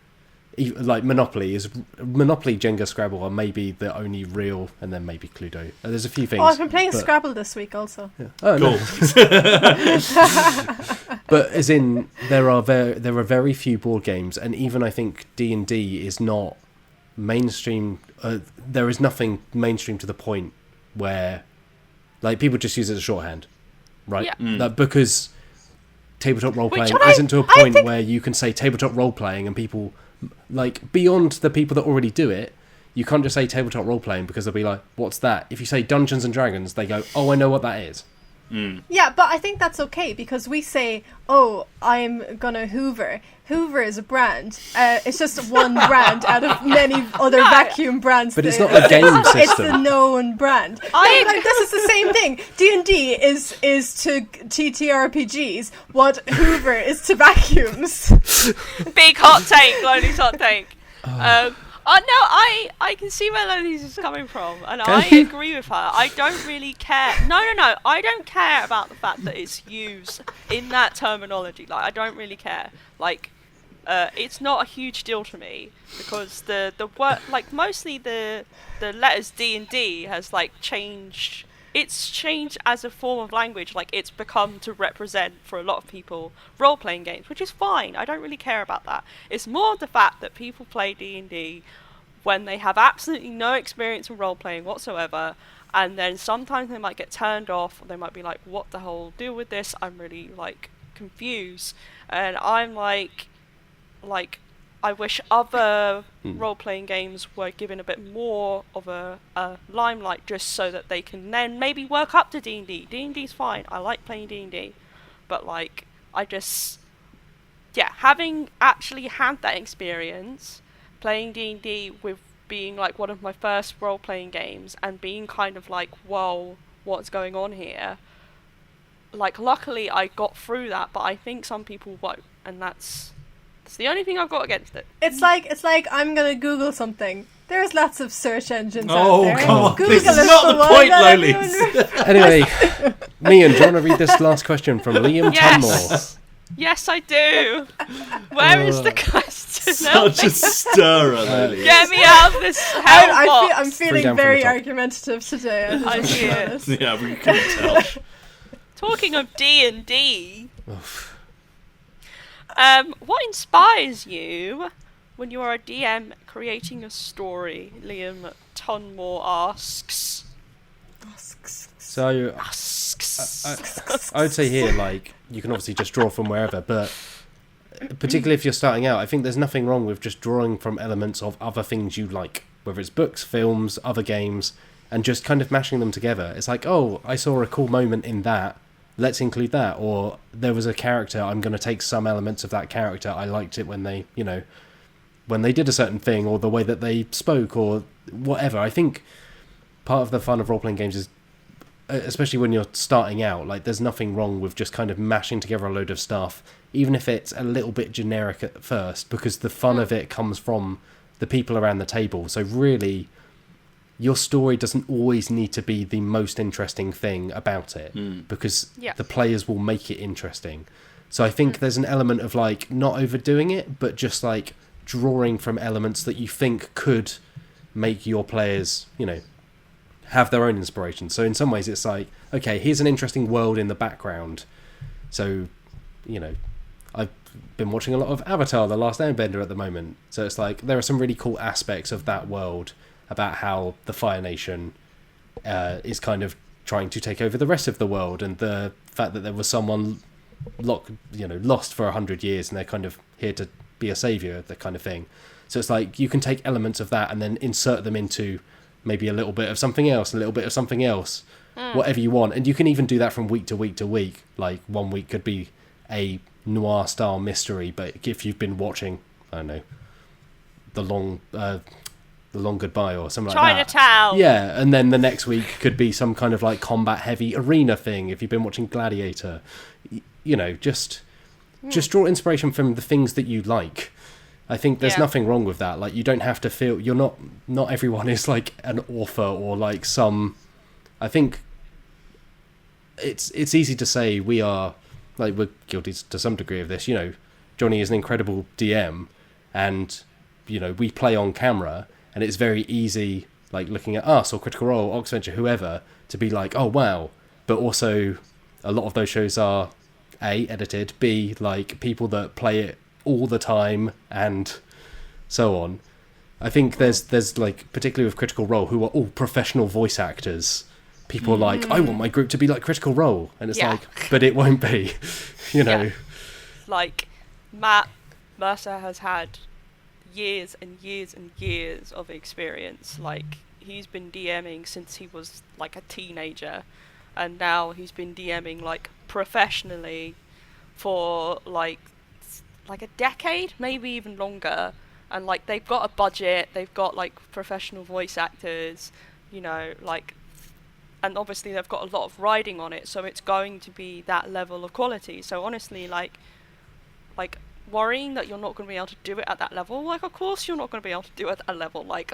like Monopoly, Jenga, Scrabble are maybe the only real, and then maybe Cluedo. There's a few things. Oh, I've been playing Scrabble this week also. Yeah. Oh, Cool. no. But as in, there are very few board games, and even I think D&D is not mainstream. There is nothing mainstream to the point where, like, people just use it as a shorthand, right? Yeah. That because tabletop role playing Which isn't to a point where you can say tabletop role playing and people, like, beyond the people that already do it, you can't just say tabletop role playing because they'll be like, what's that? If you say Dungeons and Dragons, they go, oh, I know what that is. Yeah, but I think that's okay because we say, oh, I'm gonna Hoover. Hoover is a brand. It's just one brand out of many other vacuum brands. But it's not a game system. It's a known brand. Like, this is the same thing. D&D is to TTRPGs what Hoover is to vacuums. Big hot take, Lolies hot take. No, I can see where Lolies is coming from, and I agree with her. I don't really care. No, I don't care about the fact that it's used in that terminology. Like, I don't really care. Like, it's not a huge deal to me because the word, like, mostly the letters D&D has like changed. It's changed as a form of language, like it's become to represent for a lot of people role-playing games, which is fine. I don't really care about that. It's more the fact that people play D&D when they have absolutely no experience in role-playing whatsoever, and then sometimes they might get turned off, or they might be like, what the hell, deal with this, I'm really, like, confused. And I'm like, I wish other role-playing games were given a bit more of a limelight just so that they can then maybe work up to D&D. D&D's fine. I like playing D&D. But, like, having actually had that experience, playing D&D with being, like, one of my first role-playing games and being kind of like, whoa, what's going on here? Like, luckily I got through that, but I think some people won't, and that's the only thing I've got against it. It's like I'm gonna Google something. There's lots of search engines out Oh, there. come on. Google This is is not the one point, that Lolies. Anyway, Meehan, do you want to read this last question from Liam Tunmore? Yes! Yes, I do! Where is the question? Such a stirrer, Lolies. Get me out of this hell box! I'm feeling down from very the top. argumentative today. I see it. Yeah, we couldn't tell. Talking of D&D, What inspires you when you are a DM creating a story? Liam Tonmore asks. So I would say here, like, you can obviously just draw from wherever, but particularly if you're starting out, I think there's nothing wrong with just drawing from elements of other things you like, whether it's books, films, other games, and just kind of mashing them together. It's like, oh, I saw a cool moment in that, let's include that. Or there was a character, I'm going to take some elements of that character. I liked it when they, when they did a certain thing, or the way that they spoke, or whatever. I think part of the fun of role-playing games is, especially when you're starting out, like, there's nothing wrong with just kind of mashing together a load of stuff, even if it's a little bit generic at first, because the fun of it comes from the people around the table. So really, your story doesn't always need to be the most interesting thing about it, because the players will make it interesting. So I think there's an element of, like, not overdoing it, but just, like, drawing from elements that you think could make your players, have their own inspiration. So in some ways it's like, okay, here's an interesting world in the background. So, I've been watching a lot of Avatar, The Last Airbender at the moment. So it's like, there are some really cool aspects of that world about how the Fire Nation is kind of trying to take over the rest of the world, and the fact that there was someone lost for 100 years and they're kind of here to be a savior, that kind of thing. So it's like, you can take elements of that and then insert them into maybe a little bit of something else, whatever you want. And you can even do that from week to week to week. Like, one week could be a noir style mystery, but if you've been watching, I don't know, the long goodbye or something like that, Chinatown. Yeah, and then the next week could be some kind of like combat heavy arena thing if you've been watching Gladiator. Just draw inspiration from the things that you like. I think there's nothing wrong with that. Like, you don't have to feel, you're not everyone is like an author or like some. I think it's easy to say we're guilty to some degree of this. Johnny is an incredible DM, and we play on camera, and it's very easy, like, looking at us or Critical Role, Oxventure, whoever, to be like, oh wow. But also, a lot of those shows are A, edited, B, like, people that play it all the time, and so on. I think there's like, particularly with Critical Role, who are all professional voice actors, people are like, I want my group to be like Critical Role, and it's like, but it won't be. Like, Matt Mercer has had years and years and years of experience. Like, he's been DMing since he was like a teenager, and now he's been DMing like professionally for like a decade, maybe even longer. And like, they've got a budget, they've got like professional voice actors, like, and obviously they've got a lot of riding on it, so it's going to be that level of quality. So honestly, like worrying that you're not going to be able to do it at that level, like, of course you're not going to be able to do it at that level. Like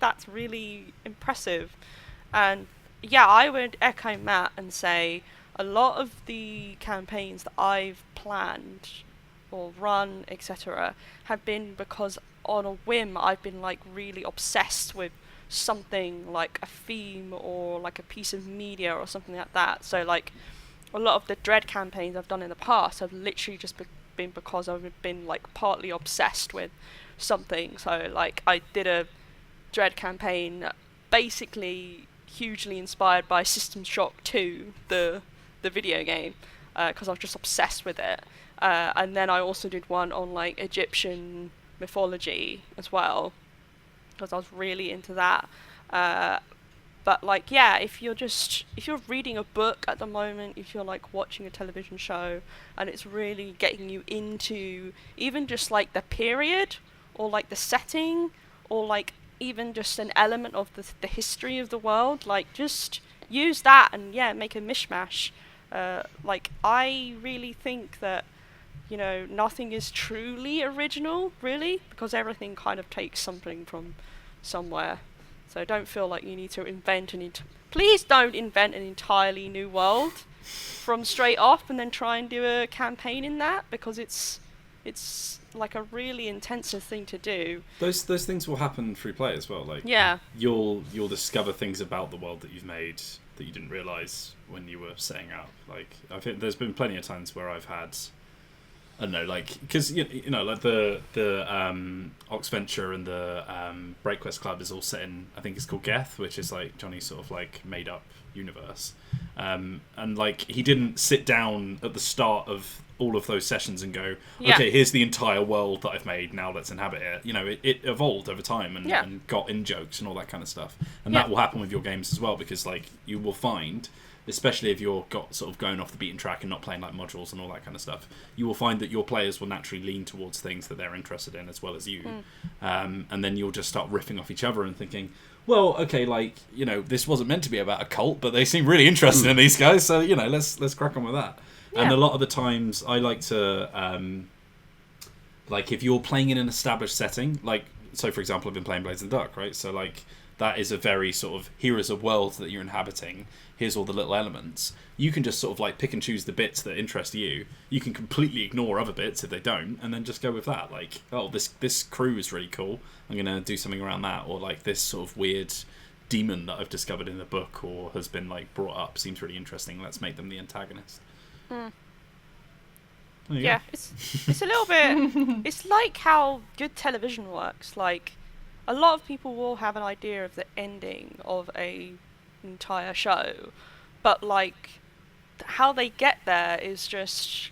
that's really impressive. And yeah, I would echo Matt and say a lot of the campaigns that I've planned or run, etc., have been because on a whim I've been like really obsessed with something, like a theme or like a piece of media or something like that. So like, a lot of the Dread campaigns I've done in the past have literally just been because I've been like partly obsessed with something. So like, I did a Dread campaign basically hugely inspired by System Shock 2, the video game, because I was just obsessed with it. And then I also did one on like Egyptian mythology as well, because I was really into that. But like, yeah, if you're reading a book at the moment, if you're like watching a television show and it's really getting you into even just like the period or like the setting or like even just an element of the history of the world, like, just use that and make a mishmash. Like, I really think that nothing is truly original, really, because everything kind of takes something from somewhere. So don't feel like you need to invent please don't invent an entirely new world from straight off and then try and do a campaign in that, because it's like a really intensive thing to do. Those things will happen through play as well. Like, you'll discover things about the world that you've made that you didn't realise when you were setting out. Like, I think there's been plenty of times where I've had I don't know, like, because you know, like the Oxventure and the Breakquest Club is all set in, I think it's called Geth, which is like Johnny's sort of like made up universe, and like he didn't sit down at the start of all of those sessions and go, okay, here's the entire world that I've made, now let's inhabit it. You know, it evolved over time and got in jokes and all that kind of stuff, and that will happen with your games as well, because like you will find, especially if you're sort of going off the beaten track and not playing like modules and all that kind of stuff, you will find that your players will naturally lean towards things that they're interested in as well as you. And then you'll just start riffing off each other and thinking, well, okay, like, you know, this wasn't meant to be about a cult, but they seem really interested in these guys, so, you know, let's crack on with that. And a lot of the times I like to, like, if you're playing in an established setting, like, so for example, I've been playing Blades in the Dark, right? So, like, that is a very sort of, here is a world that you're inhabiting, here's all the little elements. You can just sort of like pick and choose the bits that interest you. You can completely ignore other bits if they don't, and then just go with that. Like, oh, this crew is really cool, I'm going to do something around that. Or like, this sort of weird demon that I've discovered in a book or has been like brought up seems really interesting, let's make them the antagonist. Yeah, it's a little bit, it's like how good television works. Like, a lot of people will have an idea of the ending of a entire show, but like how they get there is just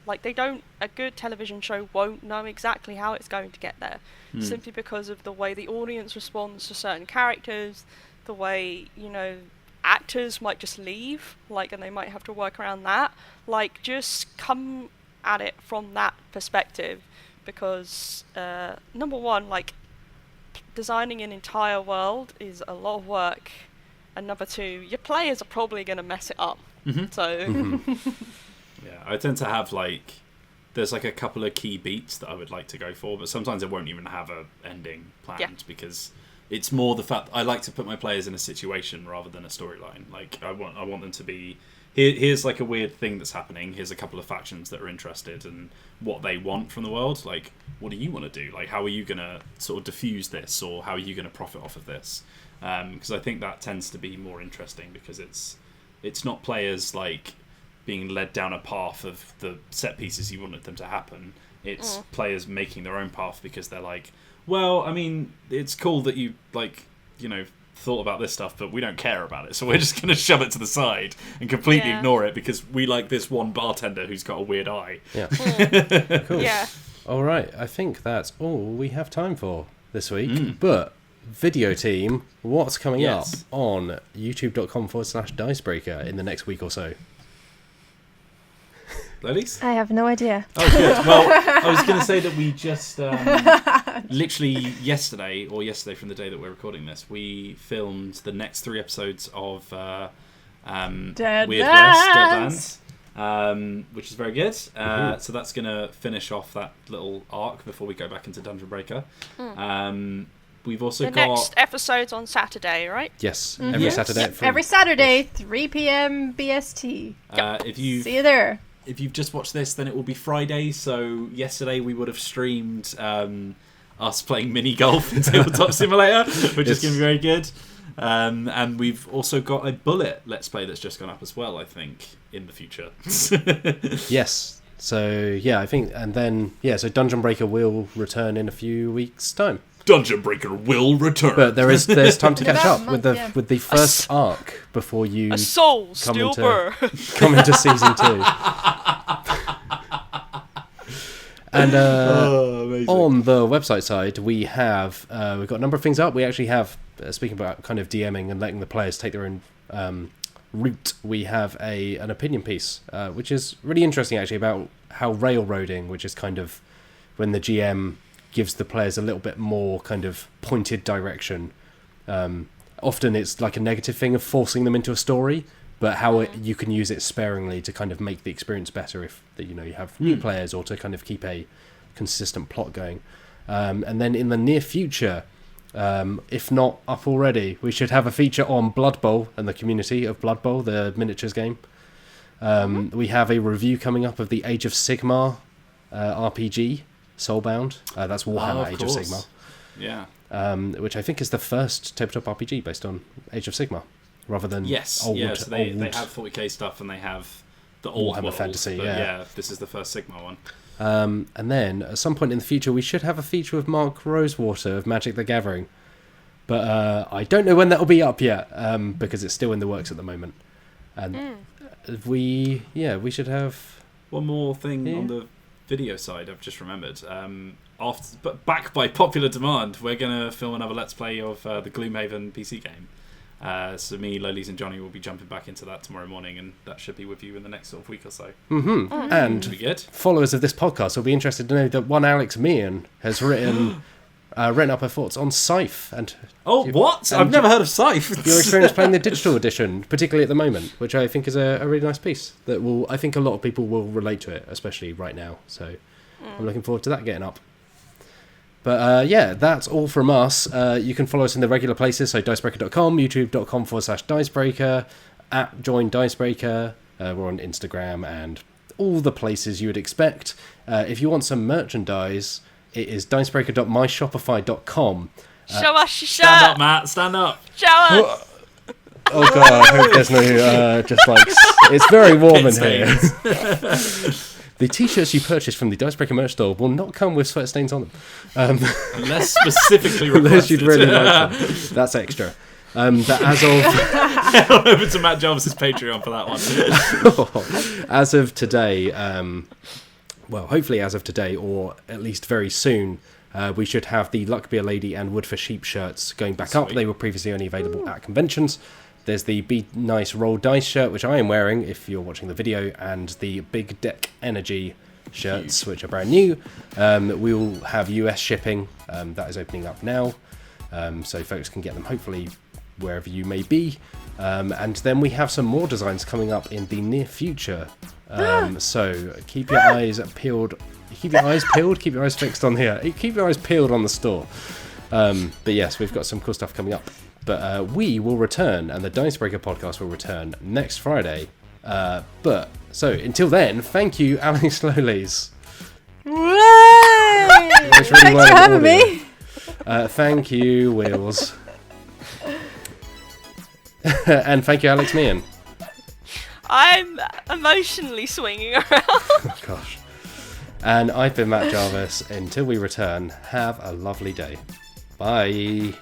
like, a good television show won't know exactly how it's going to get there, simply because of the way the audience responds to certain characters, the way, you know, actors might just leave, like, and they might have to work around that. Like, just come at it from that perspective, because number one, like, designing an entire world is a lot of work, and number two, your players are probably going to mess it up. So yeah, I tend to have like, there's like a couple of key beats that I would like to go for, but sometimes I won't even have a ending planned, because it's more the fact I like to put my players in a situation rather than a storyline. Like, I want them to be, here's like a weird thing that's happening, here's a couple of factions that are interested in what they want from the world. Like, what do you want to do? Like, how are you going to sort of diffuse this, or how are you going to profit off of this? Because I think that tends to be more interesting, because it's not players like being led down a path of the set pieces you wanted them to happen. It's players making their own path, because they're like, well, I mean, it's cool that you, like, you know, thought about this stuff, but we don't care about it, so we're just going to shove it to the side and completely ignore it, because we like this one bartender who's got a weird eye. Cool. All right, I think that's all we have time for this week, but video team, what's coming up on youtube.com/Dicebreaker in the next week or so? Ladies? I have no idea. Oh, good. Well, I was going to say that we just, literally yesterday from the day that we're recording this, we filmed the next 3 episodes of Weird West, Deadlands, which is very good. So that's going to finish off that little arc before we go back into Dungeon Breaker. We've also got... next episode's on Saturday, right? Yes, every Saturday. Every Saturday, 3 p.m. BST. See you there. If you've just watched this, then it will be Friday. So yesterday we would have streamed us playing mini golf in Tabletop Simulator, which is going to be very good. And we've also got a Bullet Let's Play that's just gone up as well, I think, in the future. Yes. So, yeah, I think... And then, so Dungeon Breaker will return in a few weeks' time. Dungeon Breaker will return. But there's time to catch up with the first arc before you a soul come still come into season 2. And on the website side, we have we've got a number of things up. We actually have, speaking about kind of DMing and letting the players take their own route, we have an opinion piece, which is really interesting actually, about how railroading, which is kind of when the GM gives the players a little bit more kind of pointed direction. Often it's like a negative thing of forcing them into a story, but how you can use it sparingly to kind of make the experience better if you have new players, or to kind of keep a consistent plot going. And then in the near future, if not up already, we should have a feature on Blood Bowl and the community of Blood Bowl, the miniatures game. We have a review coming up of the Age of Sigmar RPG, Soulbound. That's Warhammer Age of Sigmar. Yeah. Which I think is the first tabletop RPG based on Age of Sigmar, rather than old. Yeah, so they have 40k stuff and they have the old Warhammer world, Fantasy. but this is the first Sigmar one. And then at some point in the future, we should have a feature with Mark Rosewater of Magic the Gathering. But I don't know when that will be up yet, because it's still in the works at the moment. And we should have one more thing on the video side. I've just remembered. But back by popular demand, we're gonna film another Let's Play of the Gloomhaven PC game. So me, Lolies, and Johnny will be jumping back into that tomorrow morning, and that should be with you in the next sort of week or so. And be good. Followers of this podcast will be interested to know that one Alex Meehan has written up her thoughts on Scythe. And what? I've never heard of Scythe. Your experience playing the digital edition, particularly at the moment, which I think is a really nice piece that I think a lot of people will relate to it, especially right now. So I'm looking forward to that getting up. But that's all from us. You can follow us in the regular places, so dicebreaker.com, youtube.com/dicebreaker, @join Dicebreaker. We're on Instagram and all the places you would expect. If you want some merchandise, it is dicebreaker.myshopify.com. Show us your shirt. Stand up, Matt. Stand up. Show us. Oh god, I hope there's no it's very warm in here. The t-shirts you purchase from the Dicebreaker merch store will not come with sweat stains on them. Unless specifically requested. Unless you'd really like them. That's extra. But as of... Head on over to Matt Jarvis's Patreon for that one. As of today, hopefully as of today, or at least very soon, we should have the Luck Be a Lady and Wood for Sheep shirts going back up. They were previously only available at conventions. There's the Be Nice Roll Dice shirt, which I am wearing if you're watching the video, and the Big Deck Energy shirts, which are brand new. We will have US shipping. That is opening up now, so folks can get them hopefully wherever you may be. And then we have some more designs coming up in the near future. So keep your eyes peeled. Keep your eyes peeled. Keep your eyes fixed on here. Keep your eyes peeled on the store. But yes, we've got some cool stuff coming up. But we will return, and the Dicebreaker podcast will return next Friday. So until then, thank you, Alex Lolies. Thanks for having me. Thank you, Wheels. And thank you, Alex Meehan. I'm emotionally swinging around. Oh, gosh. And I've been Matt Jarvis. Until we return, have a lovely day. Bye.